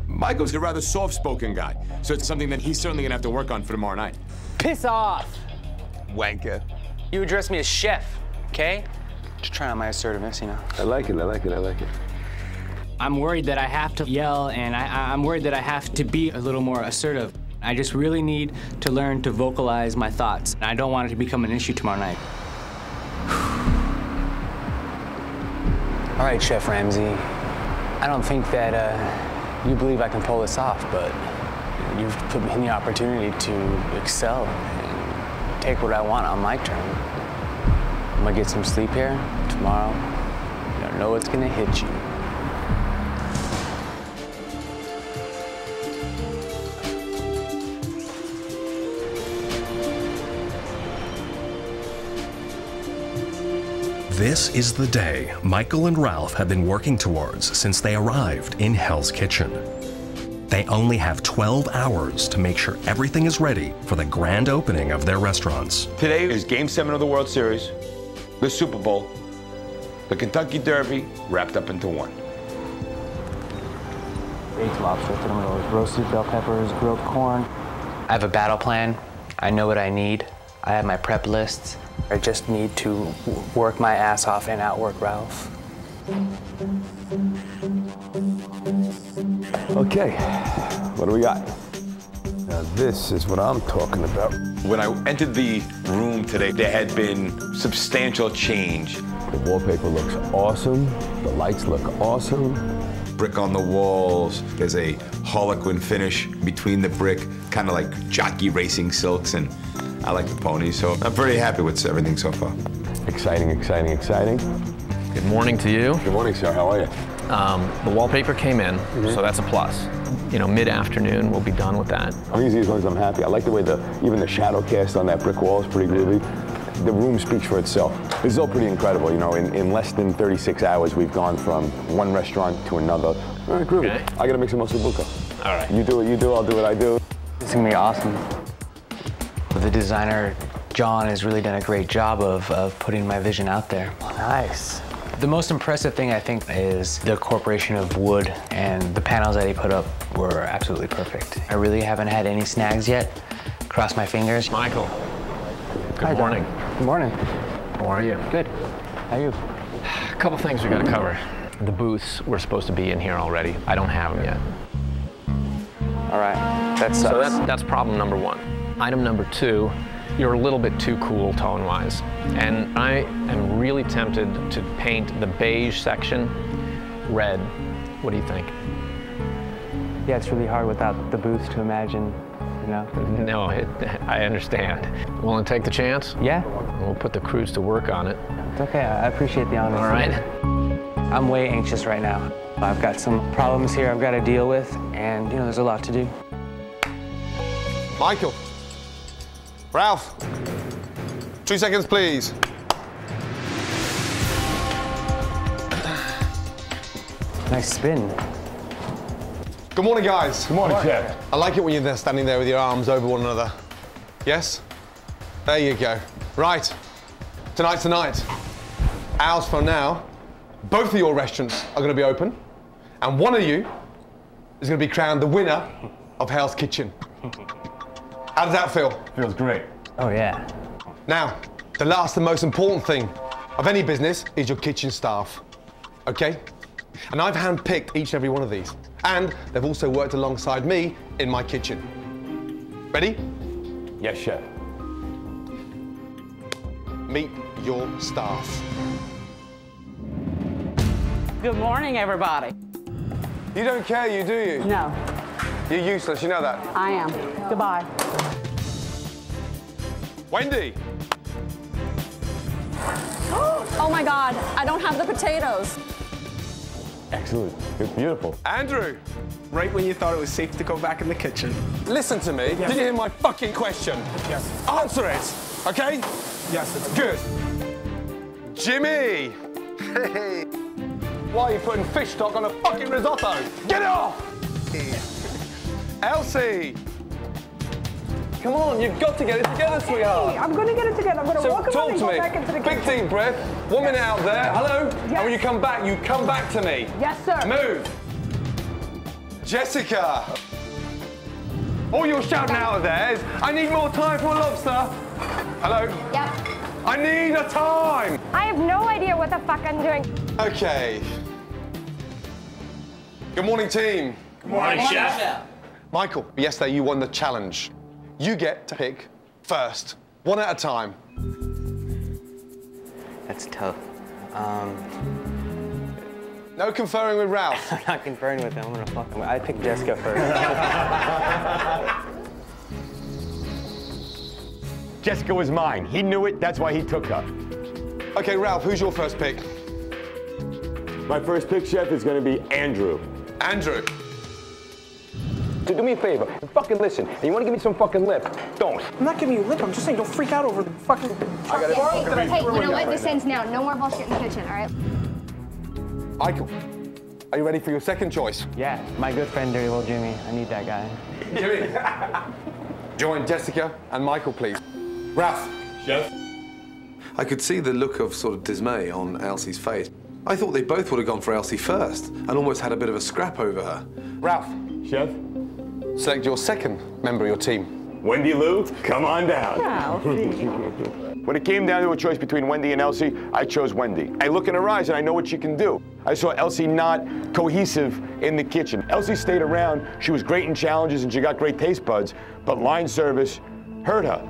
Michael's a rather soft-spoken guy, so it's something that he's certainly gonna have to work on for tomorrow night. Piss off. Wanker. You address me as chef, okay? Just trying out my assertiveness, you know. I like it, I like it, I like it. I'm worried that I have to yell, and I'm worried that I have to be a little more assertive. I just really need to learn to vocalize my thoughts. I don't want it to become an issue tomorrow night. All right, Chef Ramsay. I don't think that you believe I can pull this off, but you've put me in the opportunity to excel and take what I want on my term. I'm gonna get some sleep here tomorrow. You don't know what's gonna hit you. This is the day Michael and Ralph have been working towards since they arrived in Hell's Kitchen. They only have 12 hours to make sure everything is ready for the grand opening of their restaurants. Today is Game 7 of the World Series, the Super Bowl, the Kentucky Derby, wrapped up into one. Baked lobster thermos, roasted bell peppers, grilled corn. I have a battle plan. I know what I need. I have my prep lists. I just need to work my ass off and outwork Ralph. Okay, what do we got? Now this is what I'm talking about. When I entered the room today, there had been substantial change. The wallpaper looks awesome. The lights look awesome. Brick on the walls. There's a harlequin finish between the brick, kind of like jockey racing silks, and I like the ponies, so I'm pretty happy with everything so far. Exciting, exciting, exciting. Good morning to you. Good morning, sir. How are you? The wallpaper came in, so that's a plus. You know, mid-afternoon, we'll be done with that. I'm easy as long as I'm happy. I like the way even the shadow cast on that brick wall is pretty groovy. The room speaks for itself. This is all pretty incredible. You know, in less than 36 hours, we've gone from one restaurant to another. All right, groovy. Okay. I gotta make some ossobuco. All right. You do what you do, I'll do what I do. This is gonna be awesome. The designer, John, has really done a great job of putting my vision out there. Nice. The most impressive thing, I think, is the incorporation of wood, and the panels that he put up were absolutely perfect. I really haven't had any snags yet. Cross my fingers. Michael, good Hi, morning. Don. Good morning. How are you? Good. How are you? A couple things we gotta cover. The booths were supposed to be in here already. I don't have them yet. All right, that sucks. So that's problem number one. Item number two, you're a little bit too cool tone-wise. And I am really tempted to paint the beige section red. What do you think? Yeah, it's really hard without the booth to imagine, you know? No, I understand. Willing to take the chance? Yeah. We'll put the crews to work on it. It's okay, I appreciate the honesty. All right. I'm way anxious right now. I've got some problems here I've got to deal with, and, you know, there's a lot to do. Michael. Ralph. 2 seconds, please. Nice spin. Good morning, guys. Good morning, Chef. I like it when you're standing there with your arms over one another. Yes? There you go. Right. Tonight's the night. Hours from now, both of your restaurants are going to be open, and one of you is going to be crowned the winner of Hell's Kitchen. How does that feel? Feels great. Oh, yeah. Now, the last and most important thing of any business is your kitchen staff, okay? And I've handpicked each and every one of these. And they've also worked alongside me in my kitchen. Ready? Yes, Chef. meet your staff. Good morning, everybody. You don't care, you do you? No. You're useless, you know that. I am. Goodbye. Wendy! Oh my God, I don't have the potatoes. Excellent. It's beautiful. Andrew! Right when you thought it was safe to go back in the kitchen. Listen to me. Yes. Did you hear my fucking question? Yes. Answer it, okay? Yes, it's good. Jimmy! Hey. Why are you putting fish stock on a fucking risotto? Get it off! Elsie! Come on, you've got to get it together, sweetheart. I'm going to get it together. I'm going to walk around and go back into the kitchen. Big deep breath. 1 minute out there. Hello? Yes. And when you come back to me. Yes, sir. Move. Jessica. All you're shouting out of there is, I need more time for a lobster. Hello? Yep. I need a time. I have no idea what the fuck I'm doing. Okay. Good morning, team. Good morning, Chef. Michael, yesterday you won the challenge. You get to pick first, one at a time. That's tough. No conferring with Ralph. I'm not conferring with him. I'm gonna fuck him. I picked Jessica first. Jessica was mine. He knew it, that's why he took her. Okay, Ralph, who's your first pick? My first pick, Chef, is gonna be Andrew. Andrew. So do me a favor, and fucking listen. And you want to give me some fucking lip? Don't. I'm not giving you a lip. I'm just saying don't freak out over the fucking... I got it. Hey, you know what? This ends now. No more bullshit in the kitchen, all right? Michael, are you ready for your second choice? Yeah, my good friend Dirty Will Jimmy. I need that guy. Jimmy. Join Jessica and Michael, please. Ralph. Chef. I could see the look of sort of dismay on Elsie's face. I thought they both would have gone for Elsie first and almost had a bit of a scrap over her. Ralph. Chef. Select your second member of your team. Wendy Lou, come on down. When it came down to a choice between Wendy and Elsie, I chose Wendy. I look in her eyes and I know what she can do. I saw Elsie not cohesive in the kitchen. Elsie stayed around, she was great in challenges and she got great taste buds, but line service hurt her.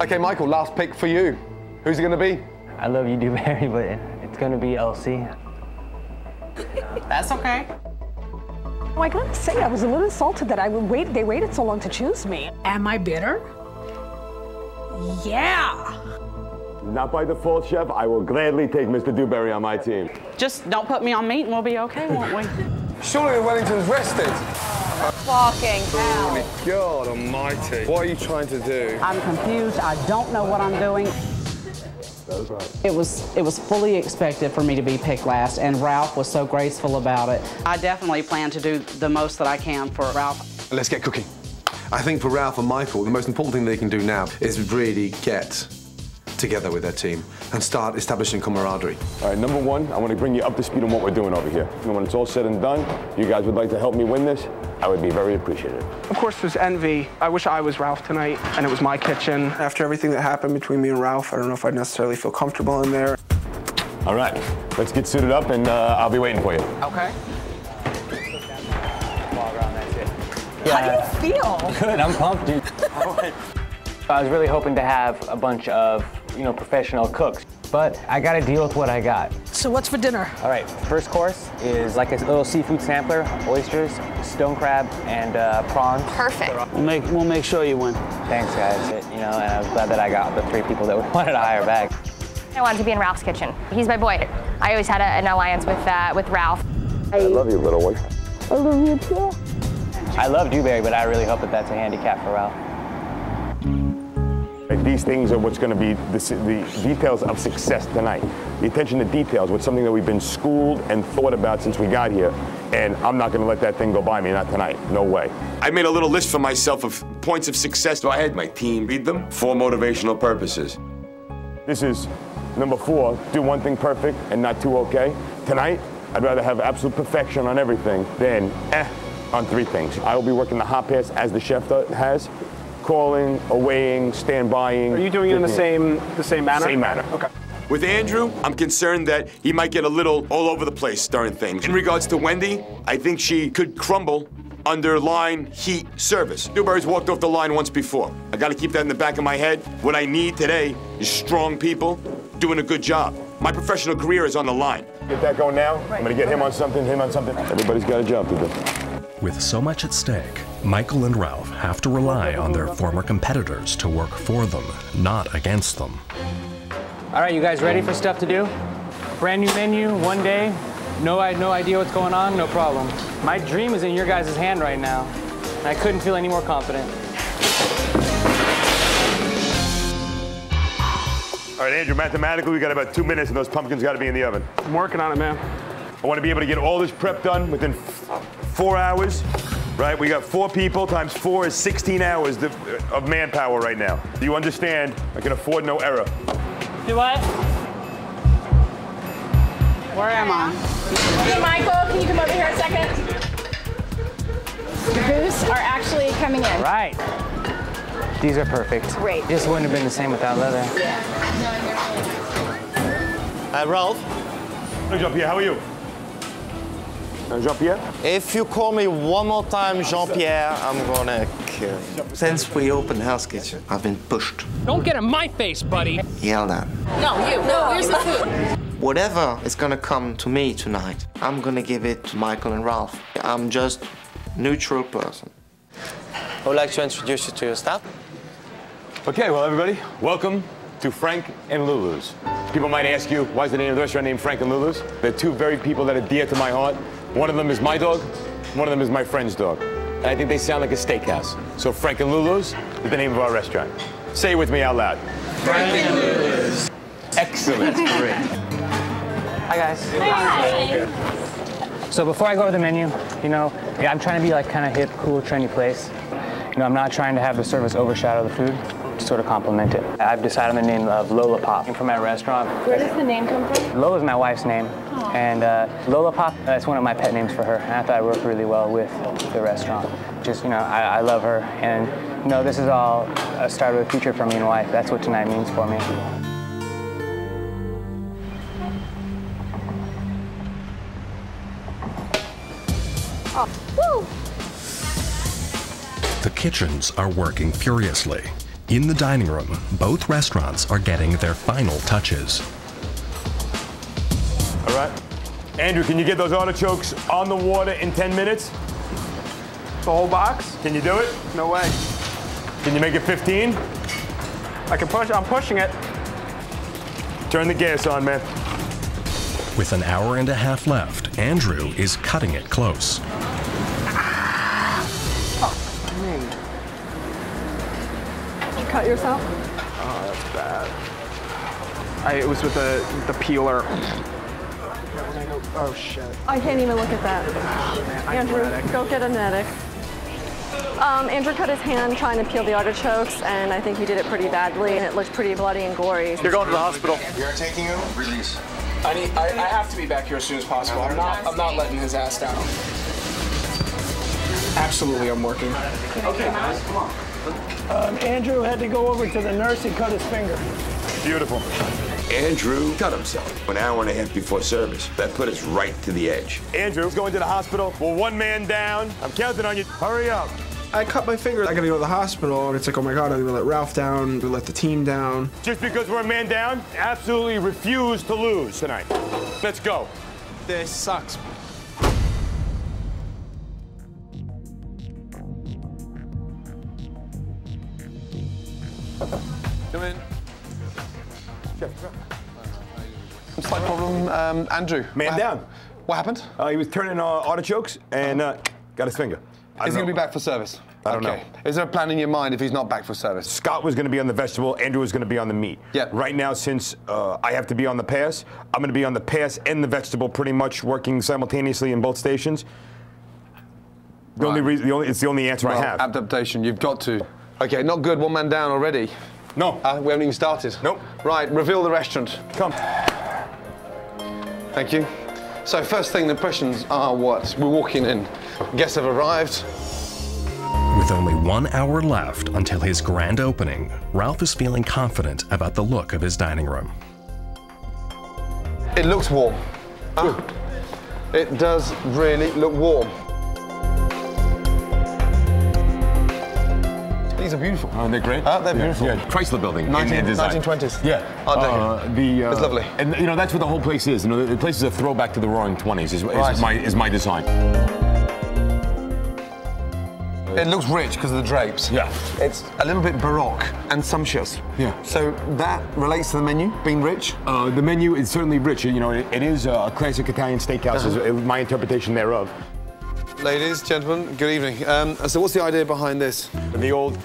Okay, Michael, last pick for you. Who's it gonna be? I love you, Dewberry, but it's gonna be Elsie. That's okay. Oh, I gotta say, I was a little insulted that they waited so long to choose me. Am I bitter? Yeah. Not by default, Chef. I will gladly take Mr. Dewberry on my team. Just don't put me on meat and we'll be okay, won't we? Surely Wellington's rested. Fucking hell. Oh my God almighty. What are you trying to do? I'm confused. I don't know what I'm doing. That's right. It was fully expected for me to be picked last, and Ralph was so graceful about it. I definitely plan to do the most that I can for Ralph. Let's get cooking. I think for Ralph and Michael, the most important thing they can do now is really get together with their team and start establishing camaraderie. All right, number one, I want to bring you up to speed on what we're doing over here. And when it's all said and done, you guys would like to help me win this, I would be very appreciative. Of course, there's envy. I wish I was Ralph tonight, and it was my kitchen. After everything that happened between me and Ralph, I don't know if I'd necessarily feel comfortable in there. All right, let's get suited up, and I'll be waiting for you. Okay. How do you feel? Good, I'm pumped, dude. I was really hoping to have a bunch of, professional cooks, but I gotta deal with what I got. So what's for dinner? All right, first course is like a little seafood sampler, oysters, stone crab, and prawns. Perfect. We'll make sure you win. Thanks, guys. And I was glad that I got the 3 people that we wanted to hire back. I wanted to be in Ralph's kitchen. He's my boy. I always had an alliance with Ralph. I love you, little one. I love you too. I love Dewberry, but I really hope that that's a handicap for Ralph. These things are what's going to be the details of success tonight. The attention to details was something that we've been schooled and thought about since we got here, and I'm not going to let that thing go by me, not tonight, no way. I made a little list for myself of points of success. So I had my team read them for motivational purposes. This is number 4, do one thing perfect and not 2 okay. Tonight, I'd rather have absolute perfection on everything than on 3 things. I will be working the hot pass as the chef has. Calling, awaying, stand-bying. Are you doing it in the same manner? Same manner. Okay. With Andrew, I'm concerned that he might get a little all over the place during things. In regards to Wendy, I think she could crumble under line, heat, service. Newberry's walked off the line once before. I gotta keep that in the back of my head. What I need today is strong people doing a good job. My professional career is on the line. Get that going now. I'm gonna get him on something, him on something. Everybody's got a job to do. With so much at stake, Michael and Ralph have to rely on their former competitors to work for them, not against them. All right, you guys ready for stuff to do? Brand new menu, one day. No idea what's going on, no problem. My dream is in your guys' hand right now. And I couldn't feel any more confident. All right, Andrew, mathematically, we got about 2 minutes and those pumpkins got to be in the oven. I'm working on it, man. I want to be able to get all this prep done within 4 hours, right? We got 4 people times 4 is 16 hours of manpower right now. Do you understand? I can afford no error. Do what? Where am I? Hey, Michael, can you come over here a second? The booths are actually coming in. Right. These are perfect. Great. This wouldn't have been the same without leather. Ralph? Hey, Jean-Pierre, how are you? Jean-Pierre? If you call me one more time Jean-Pierre, I'm gonna kill you. Since we opened Hell's Kitchen, I've been pushed, Don't get in my face, buddy. yelled at. No, you. No, where's the food? Whatever is gonna come to me tonight, I'm gonna give it to Michael and Ralph. I'm just a neutral person. I would like to introduce you to your staff. Okay, well, everybody, welcome to Frank and Lulu's. People might ask you, why is the name of the restaurant named Frank and Lulu's? They're 2 very people that are dear to my heart. One of them is my dog, one of them is my friend's dog. And I think they sound like a steakhouse. So Frank and Lulu's is the name of our restaurant. Say it with me out loud. Frank and Lulu's. Excellent. That's great. Hi, guys. Hi. So before I go over the menu, you know, I'm trying to be like kind of hip, cool, trendy place. You know, I'm not trying to have the service overshadow the food, to sort of complement it. I've decided on the name of Lola Pop for my restaurant. Where does the name come from? Lola's my wife's name, and Lola Pop, that's one of my pet names for her, and I thought it worked really well with the restaurant. Just, you know, I love her, and, you know, this is all a start of a future for me and wife. That's what tonight means for me. Oh, woo! The kitchens are working furiously. In the dining room, both restaurants are getting their final touches. All right. Andrew, can you get those artichokes on the water in 10 minutes? The whole box? Can you do it? No way. Can you make it 15? I can push, I'm pushing it. Turn the gas on, man. With an hour and a half left, Andrew is cutting it close. Did you cut yourself? Oh, that's bad. It was with the peeler. Oh, shit. I can't even look at that. Andrew, go get an medic. Andrew cut his hand trying to peel the artichokes, and I think he did it pretty badly, and it looked pretty bloody and gory. You're going to the hospital. We are taking him. Release. I have to be back here as soon as possible. I'm not letting his ass down. Absolutely, I'm working. Okay, guys, come on. Andrew had to go over to the nurse and cut his finger. Beautiful. Andrew cut himself an hour and a half before service. That put us right to the edge. Andrew's going to the hospital. We're 1 man down. I'm counting on you. Hurry up. I cut my finger. I gotta go to the hospital, and it's like, oh my God, I'm gonna let Ralph down, we let the team down. Just because we're a man down, absolutely refuse to lose tonight. Let's go. This sucks. Come in. Slight problem, Andrew. Man down. What happened? He was turning artichokes and got his finger. Is he going to be back for service? I don't know. Is there a plan in your mind if he's not back for service? Scott was going to be on the vegetable, Andrew was going to be on the meat. Yeah. Right now, since I have to be on the pass, I'm going to be on the pass and the vegetable pretty much working simultaneously in both stations. The only reason, it's the only answer I have. Adaptation, you've got to. Okay, not good, 1 man down already. No. We haven't even started. Nope. Right, reveal the restaurant. Come. Thank you. So first thing, the impressions are what? We're walking in. Guests have arrived. With only 1 hour left until his grand opening, Ralph is feeling confident about the look of his dining room. It looks warm. It does really look warm. These are beautiful. Oh, they're great? They're beautiful. Yeah, Chrysler building. in design. 1920s. Yeah. Art Deco. It's lovely. And you know, that's what the whole place is. You know, the place is a throwback to the Roaring 20s is my design. It looks rich because of the drapes. Yeah. It's a little bit baroque and sumptuous. Yeah. So that relates to the menu, being rich? The menu is certainly rich. You know, it is a classic Italian steakhouse, is my interpretation thereof. Ladies, gentlemen, good evening. So what's the idea behind this? In the old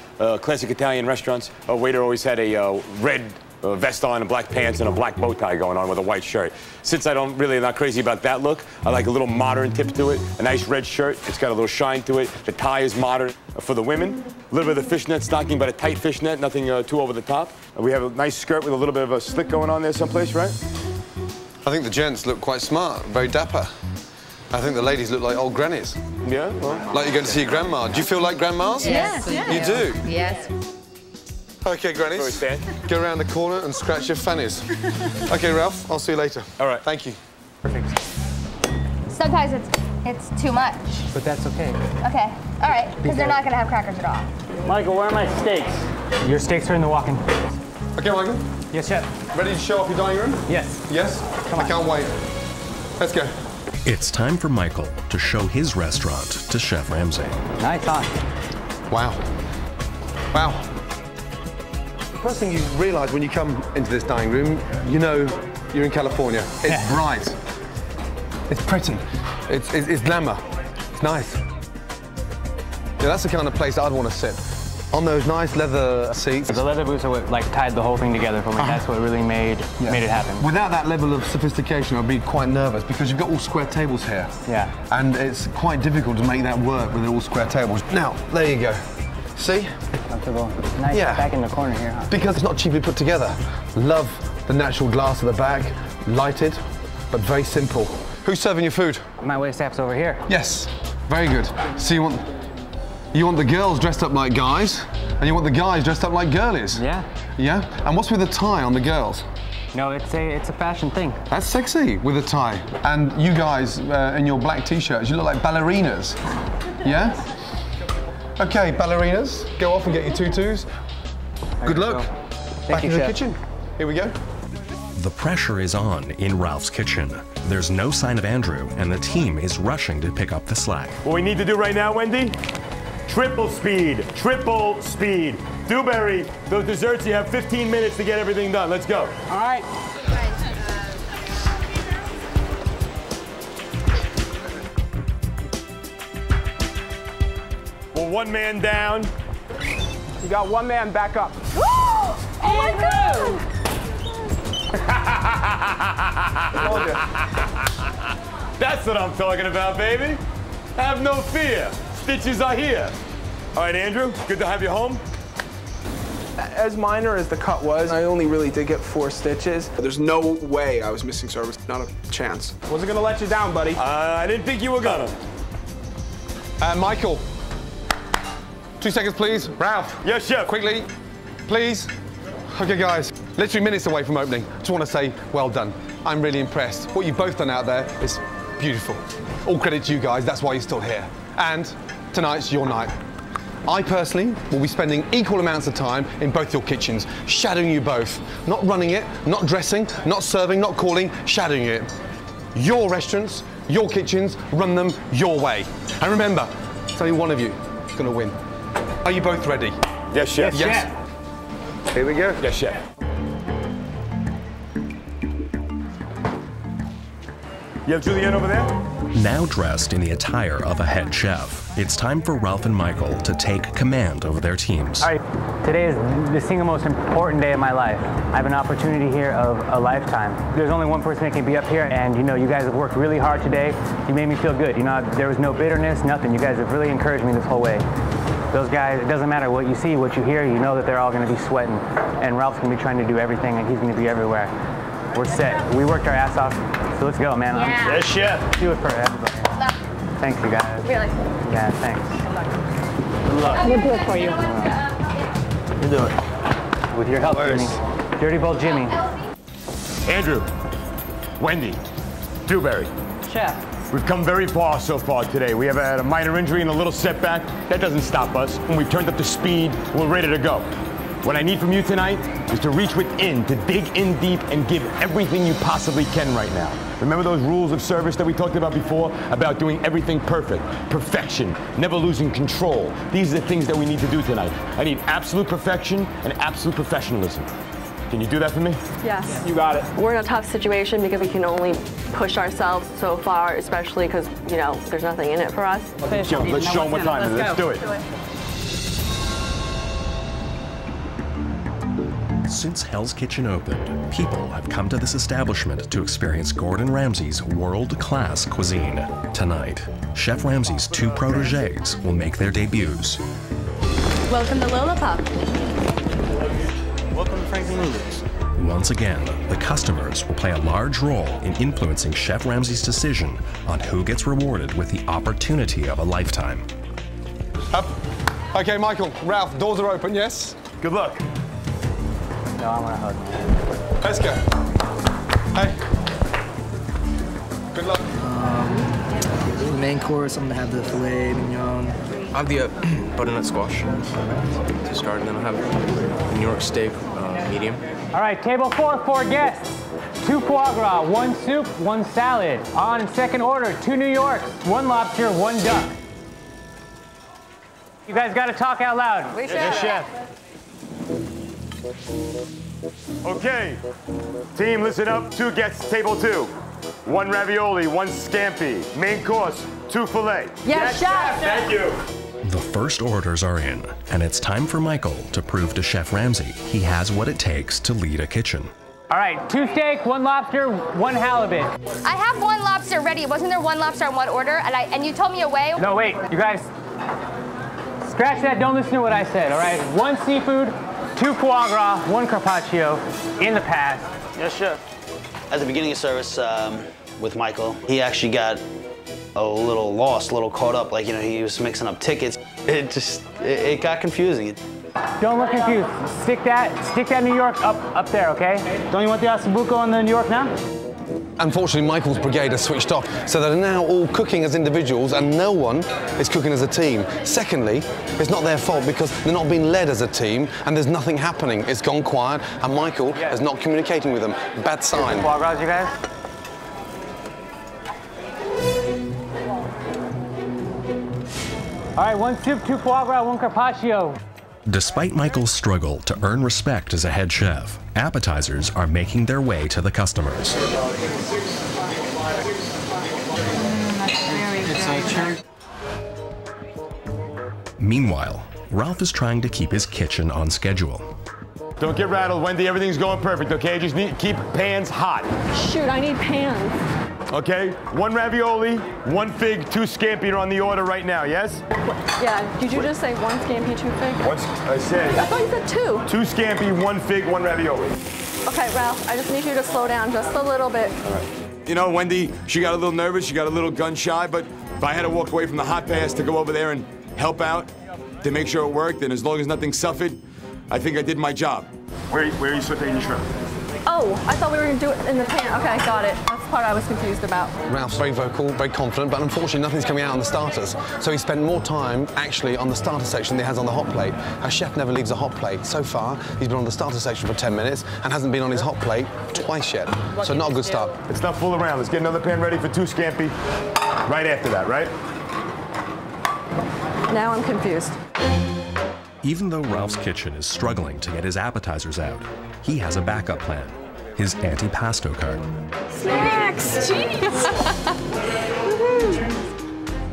classic Italian restaurants, a waiter always had a red vest on and black pants and a black bow tie going on with a white shirt. Since I don't really not crazy about that look, I like a little modern tip to it. A nice red shirt, it's got a little shine to it. The tie is modern. For the women, a little bit of the fishnet stocking, but a tight fishnet, nothing too over the top. We have a nice skirt with a little bit of a slit going on there someplace, right? I think the gents look quite smart, very dapper. I think the ladies look like old grannies. Yeah? Well. Like you're going to see your grandma. Do you feel like grandmas? Yes. You do? Yes. Okay, grannies. Go around the corner and scratch your fannies. Okay, Ralph, I'll see you later. All right. Thank you. Perfect. Sometimes it's too much. But that's okay. Okay, all right, because they're not gonna have crackers at all. Michael, where are my steaks? Your steaks are in the walk-in. Okay, Michael. Yes, chef. Ready to show off your dining room? Yes. Yes? I can't wait. Let's go. It's time for Michael to show his restaurant to Chef Ramsay. Nice, huh? Wow. Wow. First thing you realise when you come into this dining room, you know you're in California. It's bright. It's pretty. It's glamour. It's nice. Yeah, that's the kind of place I'd want to sit. On those nice leather seats. The leather boots are what like tied the whole thing together for me. That's what really made it happen. Without that level of sophistication, I'd be quite nervous because you've got all square tables here. Yeah. And it's quite difficult to make that work with all square tables. Now, there you go. See? Comfortable. Nice back in the corner here, huh? Because it's not cheaply put together. Love the natural glass at the back, lighted, but very simple. Who's serving your food? My waitstaff's over here. Yes, very good. So you want the girls dressed up like guys, and you want the guys dressed up like girlies. Yeah. Yeah? And what's with the tie on the girls? No, it's a fashion thing. That's sexy with a tie. And you guys in your black t-shirts, you look like ballerinas. Yeah? Okay, ballerinas, go off and get your tutus. Good luck. Back in the kitchen. Here we go. The pressure is on in Ralph's kitchen. There's no sign of Andrew, and the team is rushing to pick up the slack. What we need to do right now, Wendy? Triple speed. Triple speed. Dewberry, those desserts, you have 15 minutes to get everything done. Let's go. All right. Well, one man down. You got one man back up. Oh my God! That's what I'm talking about, baby. Have no fear. Stitches are here. All right, Andrew, good to have you home. As minor as the cut was, I only really did get 4 stitches. There's no way I was missing service, not a chance. Wasn't gonna let you down, buddy. I didn't think you were gonna. Michael, 2 seconds, please. Ralph. Yes, chef. Quickly, please. Okay, guys, literally minutes away from opening. Just want to say, well done. I'm really impressed. What you've both done out there is beautiful. All credit to you guys, that's why you're still here. And tonight's your night. I personally will be spending equal amounts of time in both your kitchens, shadowing you both. Not running it, not dressing, not serving, not calling, shadowing it. Your restaurants, your kitchens, run them your way. And remember, it's only one of you who's going to win. Are you both ready? Yes, chef. Yes. Here we go. Yes, chef. You have Julienne over there? Now dressed in the attire of a head chef, it's time for Ralph and Michael to take command over their teams. All right, today is the single most important day of my life. I have an opportunity here of a lifetime. There's only one person that can be up here, and you know, you guys have worked really hard today. You made me feel good. You know, there was no bitterness, nothing. You guys have really encouraged me this whole way. Those guys, it doesn't matter what you see, what you hear, you know that they're all gonna be sweating. And Ralph's gonna be trying to do everything, and he's gonna be everywhere. We're set. We worked our ass off, so let's go, man. Yeah. Yes, chef. Do it for everybody. Thanks, you guys. Really? Yeah, thanks. Good luck. We'll do it for you. We'll do it. With your help, Jimmy. Dirty Bowl Jimmy. Andrew, Wendy, Dewberry. Chef. We've come very far so far today. We have had a minor injury and a little setback. That doesn't stop us. And we've turned up the speed. We're ready to go. What I need from you tonight is to reach within, to dig in deep and give everything you possibly can right now. Remember those rules of service that we talked about before? About doing everything perfect, perfection, never losing control. These are the things that we need to do tonight. I need absolute perfection and absolute professionalism. Can you do that for me? Yes. You got it. We're in a tough situation because we can only push ourselves so far, especially because, you know, there's nothing in it for us. Let's show them what time it is. Let's do it. Since Hell's Kitchen opened, people have come to this establishment to experience Gordon Ramsay's world-class cuisine. Tonight, Chef Ramsay's 2 protégés will make their debuts. Welcome to Lola Pop. Welcome to Frank and Lulu's. Once again, the customers will play a large role in influencing Chef Ramsay's decision on who gets rewarded with the opportunity of a lifetime. Up. Okay, Michael, Ralph, doors are open, yes? Good luck. No, I want to hug man. Let's go. Hey. Good luck. Main course, I'm gonna have the filet mignon. I have the butternut squash to start, and then I'll have New York steak, medium. All right, table 4, 4 guests. 2 foie gras, 1 soup, 1 salad. On second order, 2 New Yorks, 1 lobster, 1 duck. You guys got to talk out loud. Yes, chef. Okay, team, listen up. 2 guests, table 2. 1 ravioli, 1 scampi. Main course, 2 filet. Yes, chef. Thank you. The first orders are in, and it's time for Michael to prove to Chef Ramsay he has what it takes to lead a kitchen. All right, 2 steak, 1 lobster, 1 halibut. I have 1 lobster ready. Wasn't there 1 lobster on 1 order? And you told me away? No, wait, you guys, scratch that, don't listen to what I said, all right? 1 seafood, 2 foie gras, 1 carpaccio in the past. Yes, chef. At the beginning of service with Michael, he actually got a little lost, a little caught up, like, you know, he was mixing up tickets. It got confusing. Don't look confused. Stick that New York up there, okay? Don't you want the ossobuco on the New York now? Unfortunately, Michael's brigade has switched off, so they're now all cooking as individuals and no one is cooking as a team. Secondly, it's not their fault because they're not being led as a team and there's nothing happening. It's gone quiet and Michael is not communicating with them. Bad sign. Foie gras, you guys? All right, 1 soup, 2 foie gras, 1 carpaccio. Despite Michael's struggle to earn respect as a head chef, appetizers are making their way to the customers. Meanwhile, Ralph is trying to keep his kitchen on schedule. Don't get rattled, Wendy. Everything's going perfect, okay? Just keep pans hot. Shoot, I need pans. Okay, 1 ravioli, 1 fig, 2 scampi are on the order right now, yes? Yeah, did you just say 1 scampi, 2 fig? I said. I thought you said 2. 2 scampi, 1 fig, 1 ravioli. Okay, Ralph, I just need you to slow down just a little bit. All right. You know, Wendy, she got a little nervous, she got a little gun shy, but if I had to walk away from the hot pass to go over there and help out to make sure it worked, and as long as nothing suffered, I think I did my job. Where are you sauteing your shrimp? Oh, I thought we were going to do it in the pan. Okay, got it. That's the part I was confused about. Ralph's very vocal, very confident, but unfortunately nothing's coming out on the starters. So he spent more time actually on the starter section than he has on the hot plate. Our chef never leaves a hot plate. So far, he's been on the starter section for 10 minutes and hasn't been on his hot plate twice yet. So not a good start. Let's not fool around. Let's get another pan ready for 2 scampi right after that, right? Now I'm confused. Even though Ralph's kitchen is struggling to get his appetizers out, he has a backup plan, his antipasto cart. Snacks! Jeez!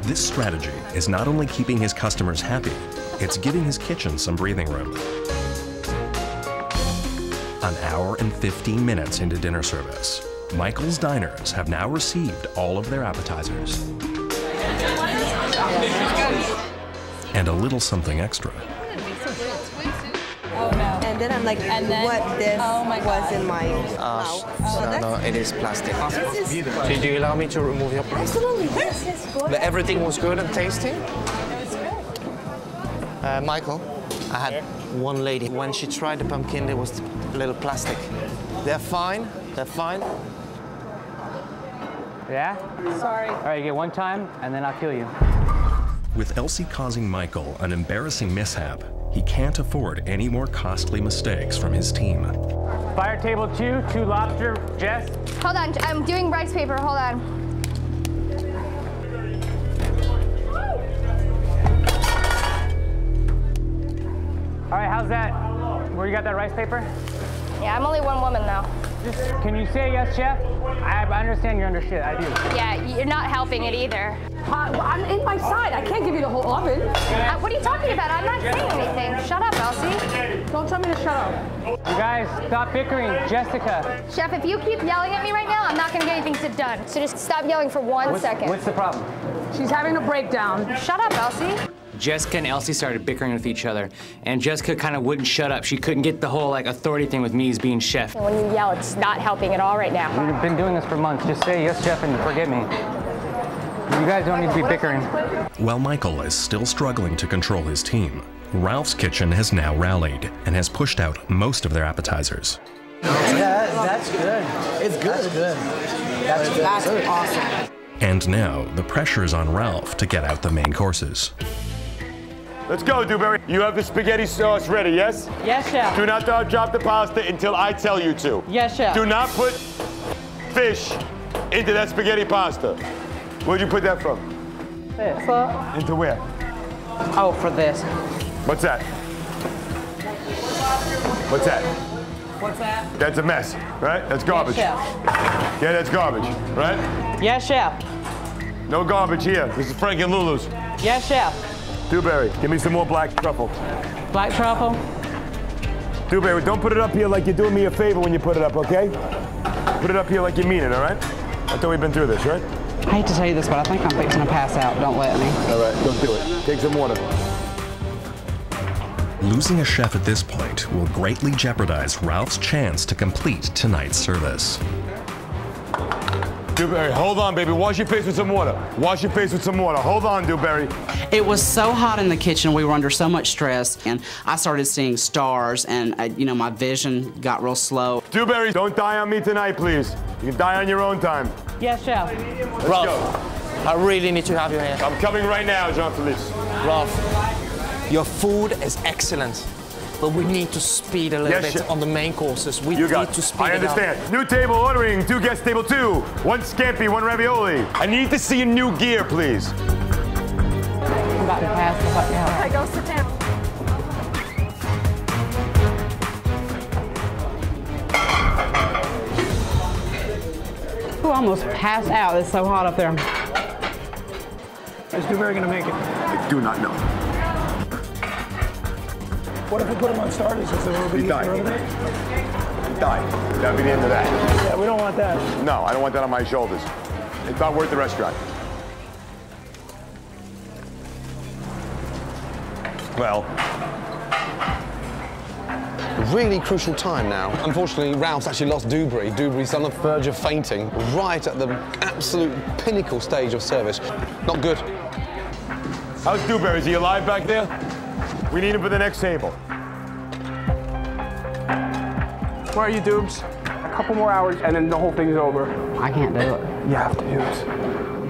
This strategy is not only keeping his customers happy, it's giving his kitchen some breathing room. An hour and 15 minutes into dinner service, Michael's Diners have now received all of their appetizers. And a little something extra. And then I'm like, what this was in my mouth. No, it is plastic. Do you allow me to remove your plate? Absolutely, yes, yes, go ahead. But everything was good and tasty? Michael, I had one lady, when she tried the pumpkin, there was a little plastic. They're fine, they're fine. Yeah? Sorry. All right, you get one time, and then I'll kill you. With Elsie causing Michael an embarrassing mishap, he can't afford any more costly mistakes from his team. Fire table 2, 2 lobster. Jess? Hold on, I'm doing rice paper, hold on. All right, how's that? Where you got that rice paper? Yeah, I'm only one woman though. Can you say yes, chef? I understand you're under shit, I do. Yeah, you're not helping it either. I'm in my side. I can't give you the whole oven. What are you talking about? I'm not saying anything. Shut up, Elsie. Don't tell me to shut up. You guys, stop bickering. Jessica. Chef, if you keep yelling at me right now, I'm not going to get anything done. So just stop yelling for 1 second. What's the problem? She's having a breakdown. Shut up, Elsie. Jessica and Elsie started bickering with each other, and Jessica kind of wouldn't shut up. She couldn't get the whole authority thing with me as being chef. And when you yell, it's not helping at all right now. We've been doing this for months. Just say yes, chef, and forget me. You guys don't need to be bickering. While Michael is still struggling to control his team, Ralph's Kitchen has now rallied and has pushed out most of their appetizers. Yeah, that's good. It's good. That's good. That's awesome. And now the pressure is on Ralph to get out the main courses. Let's go, Dewberry. You have the spaghetti sauce ready, yes? Yes, chef. Do not drop the pasta until I tell you to. Yes, chef. Do not put fish into that spaghetti pasta. Where'd you put that from? This. Into where? Oh, for this. What's that? What's that? What's that? That's a mess, right? That's garbage. Yes, chef. Yeah, that's garbage, right? Yes, chef. No garbage here. This is Frank and Lulu's. Yes, chef. Dewberry, give me some more black truffle. Black truffle? Dewberry, don't put it up here like you're doing me a favor when you put it up, okay? Put it up here like you mean it, all right? I thought we've been through this, right? I hate to tell you this, but I think I'm fixing to pass out. Don't let me. All right, don't do it. Take some water. Losing a chef at this point will greatly jeopardize Ralph's chance to complete tonight's service. Dewberry, hold on, baby. Wash your face with some water. Wash your face with some water. Hold on, Dewberry. It was so hot in the kitchen. We were under so much stress, and I started seeing stars, and my vision got real slow. Dewberry, don't die on me tonight, please. You can die on your own time. Yes, chef. Let's go. I really need to have your hand. I'm coming right now, Jean-Philippe. Ralph, your food is excellent, but we need to speed a little bit on the main courses. We need to speed I understand. New table ordering, 2 guest table 2, 1 scampi, 1 ravioli. I need to see a new gear, please. I'm about to pass the fuck out. Okay, go sit down. Ooh, I almost passed out. It's so hot up there. Is Dewberry going to make it? I do not know. What if we put him on starters? Is it a little bit easier over there? Die. That'll be the end of that. Yeah, we don't want that. No, I don't want that on my shoulders. It's not worth the restaurant. Well, really crucial time now. Unfortunately, Ralph's actually lost Dewberry. Dewberry's on the verge of fainting, right at the absolute pinnacle stage of service. Not good. How's Dewberry? Is he alive back there? We need him for the next table. Where are you, Dubes? A couple more hours, and then the whole thing's over. I can't do it. You have to do this.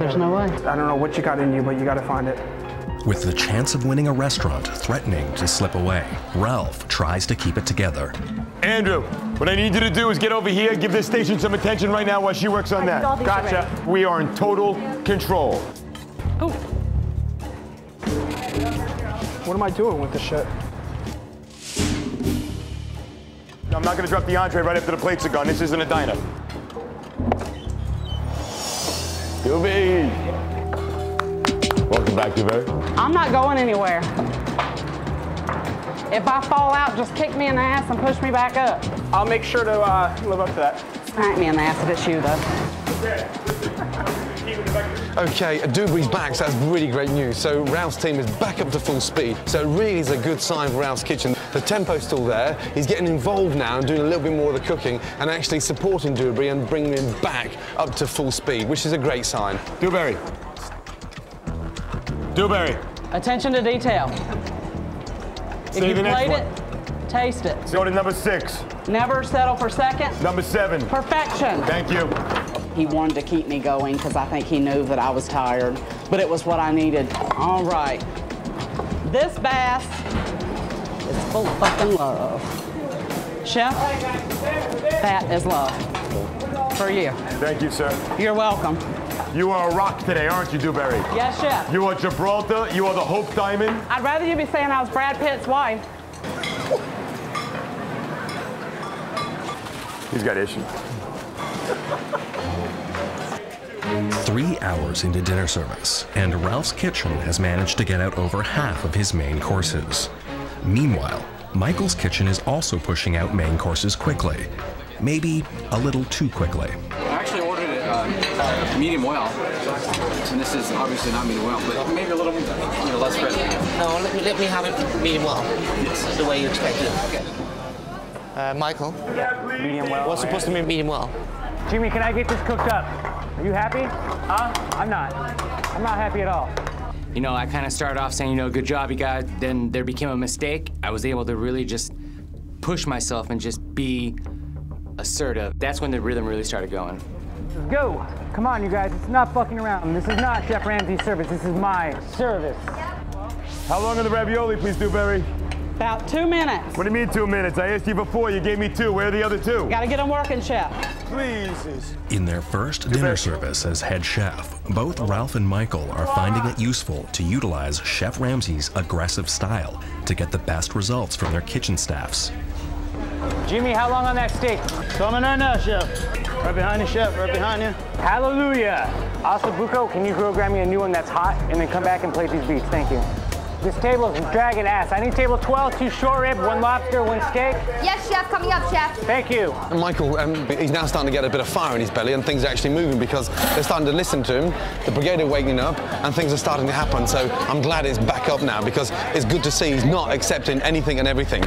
There's no way. I don't know what you got in you, but you got to find it. With the chance of winning a restaurant threatening to slip away, Ralph tries to keep it together. Andrew, what I need you to do is get over here, give this station some attention right now while she works on that. Gotcha. We are in total control. Oh. What am I doing with this shit? I'm not going to drop the entree right after the plates are gone. This isn't a diner. Dewberry. Welcome back, Dewberry. I'm not going anywhere. If I fall out, just kick me in the ass and push me back up. I'll make sure to live up to that. Smack me in the ass if it's you, though. Okay, Dewberry's back, so that's really great news. So Ralph's team is back up to full speed. So it really is a good sign for Ralph's Kitchen. The tempo's still there. He's getting involved now and doing a little bit more of the cooking and actually supporting Dewberry and bringing him back up to full speed, which is a great sign. Dewberry. Dewberry. Attention to detail. If you played it, taste it. Go to number 6. Never settle for second. Number 7. Perfection. Thank you. He wanted to keep me going because I think he knew that I was tired, but it was what I needed. All right. This bass is full of fucking love. Chef, that is love for you. Thank you, sir. You're welcome. You are a rock today, aren't you, Dewberry? Yes, Chef. You are Gibraltar. You are the Hope Diamond. I'd rather you be saying I was Brad Pitt's wife. He's got issues. 3 hours into dinner service, and Ralph's Kitchen has managed to get out over half of his main courses. Meanwhile, Michael's Kitchen is also pushing out main courses quickly. Maybe a little too quickly. I actually ordered it medium well, and this is obviously not medium well, but maybe a little less red. No, let me have it medium well. It's the way you expect it. Okay. Michael? Medium well. What's supposed to be medium well? Jimmy, can I get this cooked up? Are you happy? Huh? I'm not. I'm not happy at all. You know, I kind of started off saying, good job, you guys. Then there became a mistake. I was able to really just push myself and just be assertive. That's when the rhythm really started going. Let's go. Come on, you guys. It's not fucking around. This is not Chef Ramsay's service. This is my service. How long are the ravioli, please, Dewberry? About 2 minutes. What do you mean 2 minutes? I asked you before. You gave me 2. Where are the other 2? Gotta get them working, Chef. Please. In their first dinner service as head chef, both Ralph and Michael are finding it useful to utilize Chef Ramsay's aggressive style to get the best results from their kitchen staffs. Jimmy, how long on that steak? Coming on now, Chef. Right behind you, Chef. Right behind you. Hallelujah. Asabuco, can you go grab me a new one that's hot and then come back and plate these beets? Thank you. This table is dragging ass. I need table 12, 2 short rib, 1 lobster, 1 steak. Yes, Chef, coming up, Chef. Thank you. And Michael, he's now starting to get a bit of fire in his belly and things are actually moving because they're starting to listen to him. The brigade are waking up and things are starting to happen. So I'm glad it's back up now because it's good to see he's not accepting anything and everything.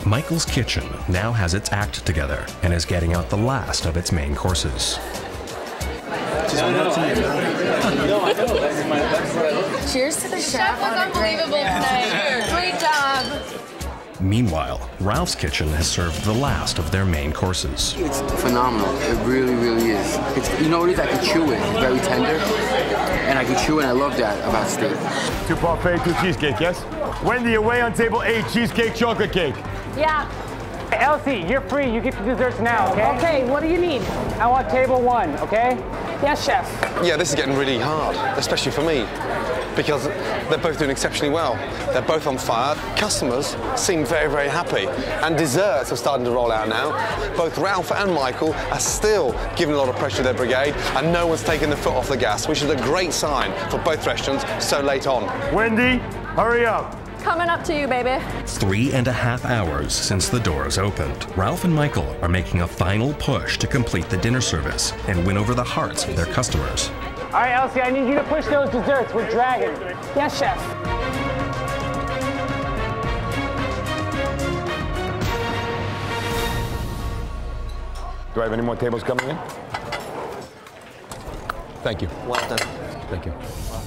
Michael's Kitchen now has its act together and is getting out the last of its main courses. Cheers to the chef was unbelievable tonight. Great job. Meanwhile, Ralph's Kitchen has served the last of their main courses. It's phenomenal. It really, really is. You know what it is? I can chew it. It's very tender. And I can chew it, and I love that about steak. 2 parfait, 2 cheesecake, yes? Wendy, away on table 8, cheesecake, chocolate cake. Yeah. Hey, Elsie, you're free. You get the desserts now, okay? Okay, what do you need? I want table 1, okay? Yes, Chef. Yeah, this is getting really hard, especially for me, because they're both doing exceptionally well. They're both on fire. Customers seem very, very happy. And desserts are starting to roll out now. Both Ralph and Michael are still giving a lot of pressure to their brigade, and no one's taking the foot off the gas, which is a great sign for both restaurants so late on. Wendy, hurry up. Coming up to you, baby. 3.5 hours since the doors opened, Ralph and Michael are making a final push to complete the dinner service and win over the hearts of their customers. All right, Elsie, I need you to push those desserts. We're dragging. Yes, Chef. Do I have any more tables coming in? Thank you. Well done. Thank you.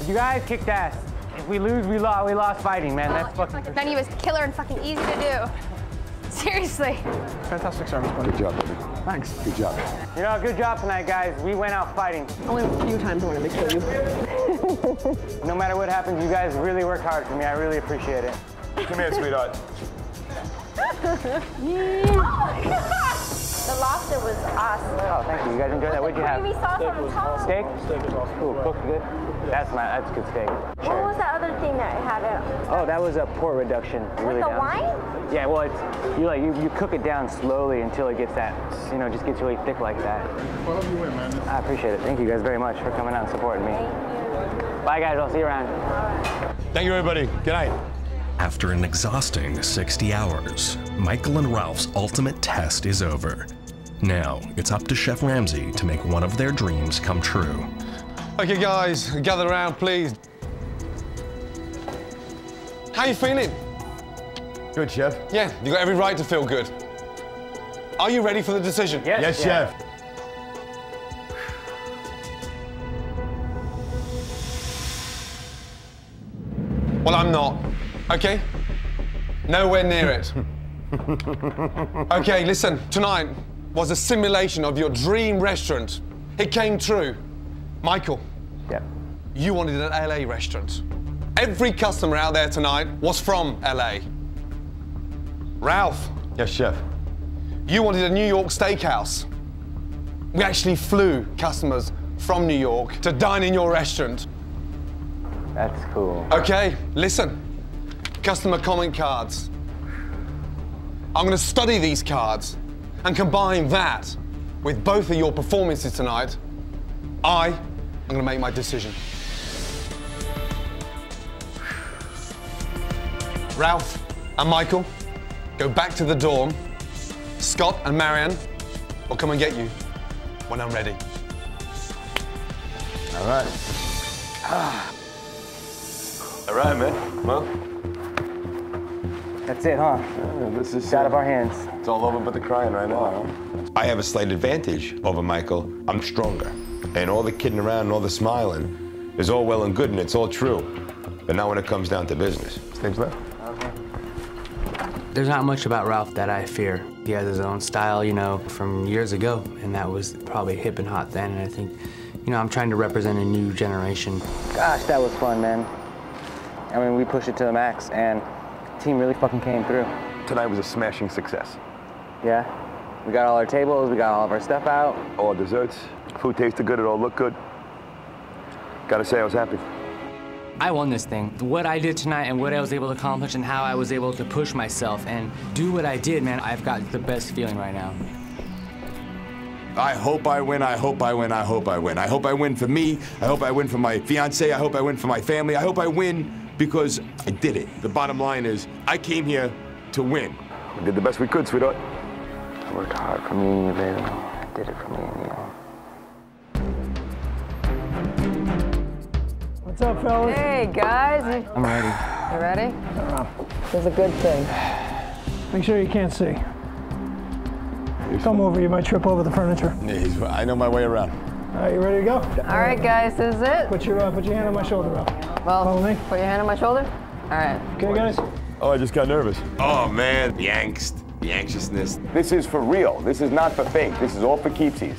You guys kicked ass. If we lose, we lost fighting, man. That's fucking... Then he was killer and fucking easy to do. Seriously. Fantastic service, buddy. Good job, baby. Thanks. Good job. You know, good job tonight, guys. We went out fighting. Only a few times I wanted to kill you. No matter what happens, you guys really worked hard for me. I really appreciate it. Come here, sweetheart. The lobster was awesome. Oh, thank you. You guys enjoyed that? What'd you have? Creamy sauce on the top. Steak? Steak was awesome. Cool. Cooked good? That's good steak. What Sure. was that other thing that had it? Oh, that was a port reduction. With the down. wine? Yeah, well, it's you cook it down slowly until it gets that, just gets really thick like that. Well, you win, man. I appreciate it. Thank you guys very much for coming out and supporting me. Bye, guys. I'll see you around. Thank you, everybody. Good night. After an exhausting 60 hours, Michael and Ralph's ultimate test is over. Now, it's up to Chef Ramsay to make one of their dreams come true. Okay, guys, gather around, please. How you feeling? Good, Chef. Yeah, you got every right to feel good. Are you ready for the decision? Yes, Chef. Well, I'm not. Okay? Nowhere near it. Okay, listen, tonight, was a simulation of your dream restaurant. It came true. Michael. Yep. You wanted an LA restaurant. Every customer out there tonight was from LA. Ralph. Yes, chef. You wanted a New York steakhouse. We actually flew customers from New York to dine in your restaurant. That's cool. Okay, listen. Customer comment cards. I'm going to study these cards and combine that with both of your performances tonight. I'm going to make my decision. Ralph and Michael, go back to the dorm. Scott and Marianne will come and get you when I'm ready. All right. All right, man. Well, that's it, huh? Yeah, this is out of our hands. It's all over but the crying right now. I have a slight advantage over Michael. I'm stronger. And all the kidding around and all the smiling is all well and good and it's all true. But not when it comes down to business. Stage left. There's not much about Ralph that I fear. He has his own style, you know, from years ago, and that was probably hip and hot then, and I think, you know, I'm trying to represent a new generation. Gosh, that was fun, man. I mean, we pushed it to the max, and the team really fucking came through. Tonight was a smashing success. Yeah, we got all our tables, we got all of our stuff out. All our desserts, food tasted good, it all looked good. Gotta say, I was happy. I won this thing. What I did tonight and what I was able to accomplish and how I was able to push myself and do what I did, man, I've got the best feeling right now. I hope I win, I hope I win, I hope I win. I hope I win for me, I hope I win for my fiance, I hope I win for my family, I hope I win because I did it. The bottom line is, I came here to win. We did the best we could, sweetheart. I worked hard for me and you, baby. I did it for me and you. What's up, fellas? Hey, guys. I'm ready. You ready? This is a good thing. Make sure you can't see. Come over, you might trip over the furniture. Yeah, I know my way around. All right, you ready to go? All right, guys, this is it. Put your hand on my shoulder, Ralph. Well, follow me. Put your hand on my shoulder. All right. Okay, guys. Oh, I just got nervous. Oh man, the angst, the anxiousness. This is for real. This is not for fake. This is all for keepsies.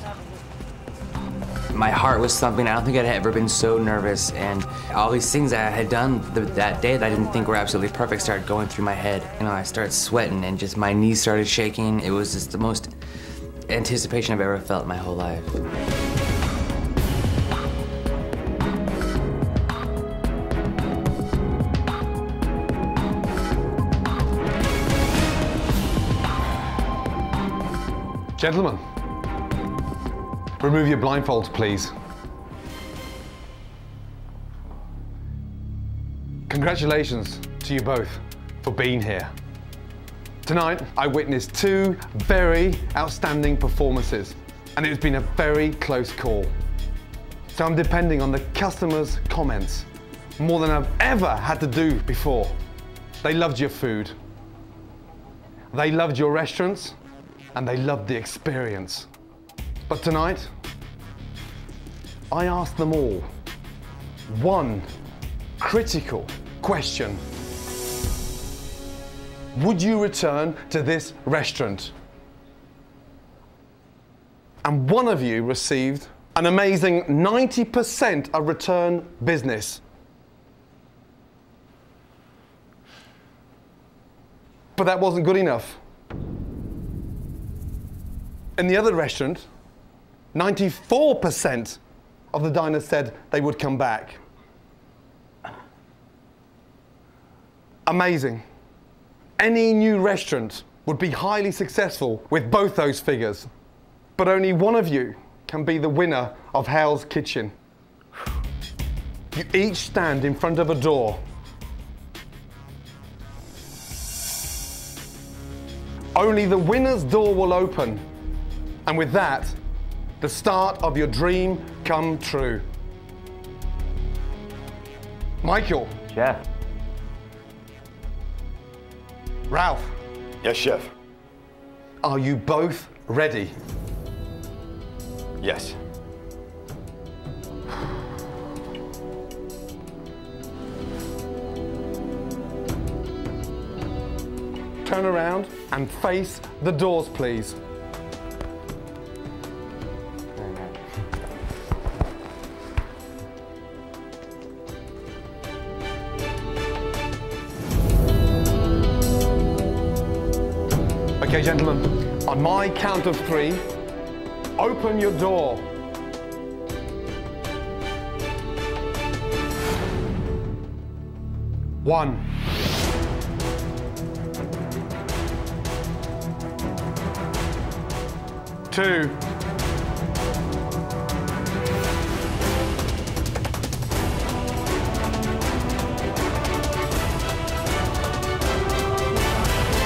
My heart was thumping. I don't think I'd ever been so nervous, and all these things that I had done that day that I didn't think were absolutely perfect started going through my head. You know, I started sweating and just my knees started shaking. It was just the most anticipation I've ever felt in my whole life. Gentlemen, remove your blindfolds, please. Congratulations to you both for being here. Tonight, I witnessed two very outstanding performances, and it's been a very close call. So I'm depending on the customers' comments more than I've ever had to do before. They loved your food, they loved your restaurants, and they loved the experience. But tonight, I asked them all one critical question. Would you return to this restaurant? And one of you received an amazing 90% of return business. But that wasn't good enough. In the other restaurant, 94% of the diners said they would come back. Amazing. Any new restaurant would be highly successful with both those figures. But only one of you can be the winner of Hell's Kitchen. You each stand in front of a door. Only the winner's door will open. And with that, the start of your dream come true. Michael. Chef. Ralph. Yes, chef. Are you both ready? Yes. Turn around and face the doors, please. Okay, gentlemen, on my count of 3, open your door. 1. 2.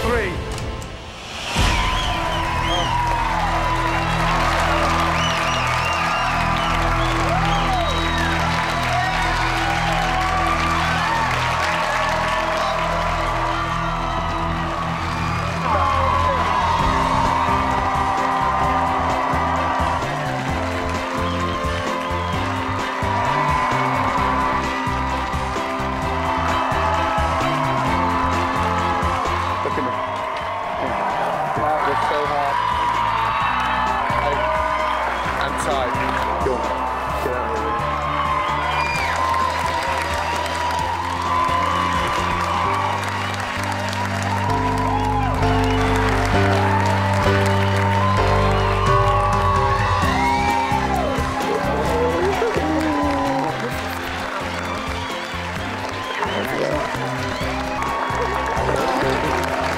3.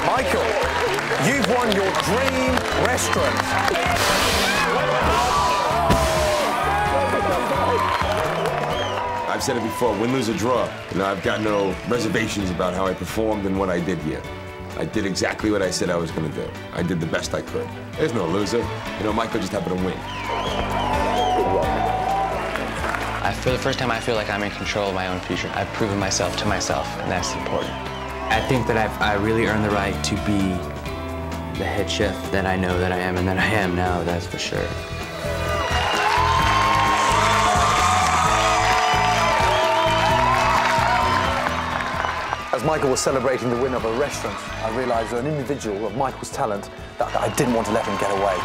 Michael, you've won your dream restaurant. I've said it before, win, lose, or draw. You know, I've got no reservations about how I performed and what I did here. I did exactly what I said I was going to do. I did the best I could. There's no loser. You know, Michael just happened to win. For the first time, I feel like I'm in control of my own future. I've proven myself to myself, and that's important. I think that I really earned the right to be the head chef that I know that I am and that I am now, that's for sure. As Michael was celebrating the win of a restaurant, I realized an individual of Michael's talent that I didn't want to let him get away.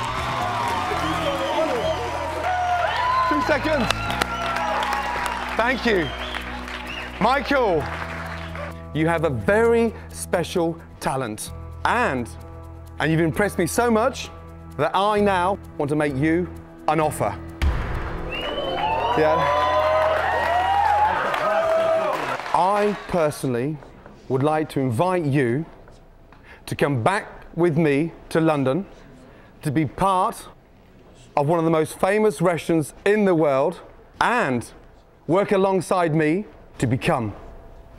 2 seconds. Thank you. Michael, you have a very special talent. And you've impressed me so much that I now want to make you an offer. Yeah. I personally would like to invite you to come back with me to London to be part of one of the most famous restaurants in the world and work alongside me to become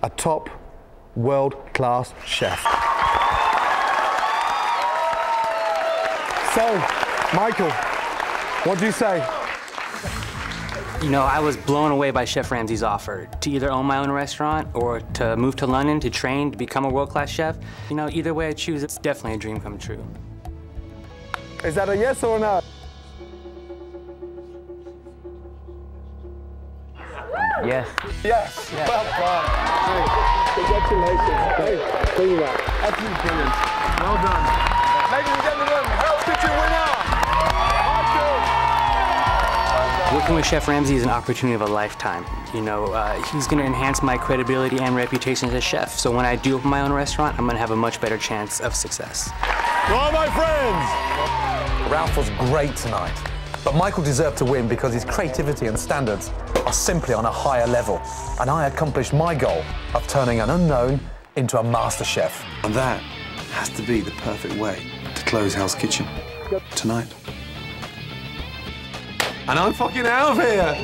a top world-class chef. So, Michael, what do you say? You know, I was blown away by Chef Ramsay's offer to either own my own restaurant or to move to London to train to become a world-class chef. You know, either way I choose, it's definitely a dream come true. Is that a yes or a no? Yes. Yes. Well done. Hey, congratulations. Hey, brilliant. Absolutely brilliant. Well done. Ladies and gentlemen, Hell's Kitchen winner, Michael. Working with Chef Ramsay is an opportunity of a lifetime. You know, he's going to enhance my credibility and reputation as a chef. So when I do open my own restaurant, I'm going to have a much better chance of success. To all my friends! Ralph was great tonight, but Michael deserved to win because his creativity and standards are simply on a higher level. And I accomplished my goal of turning an unknown into a master chef. And that has to be the perfect way to close Hell's Kitchen tonight. And I'm fucking out of here.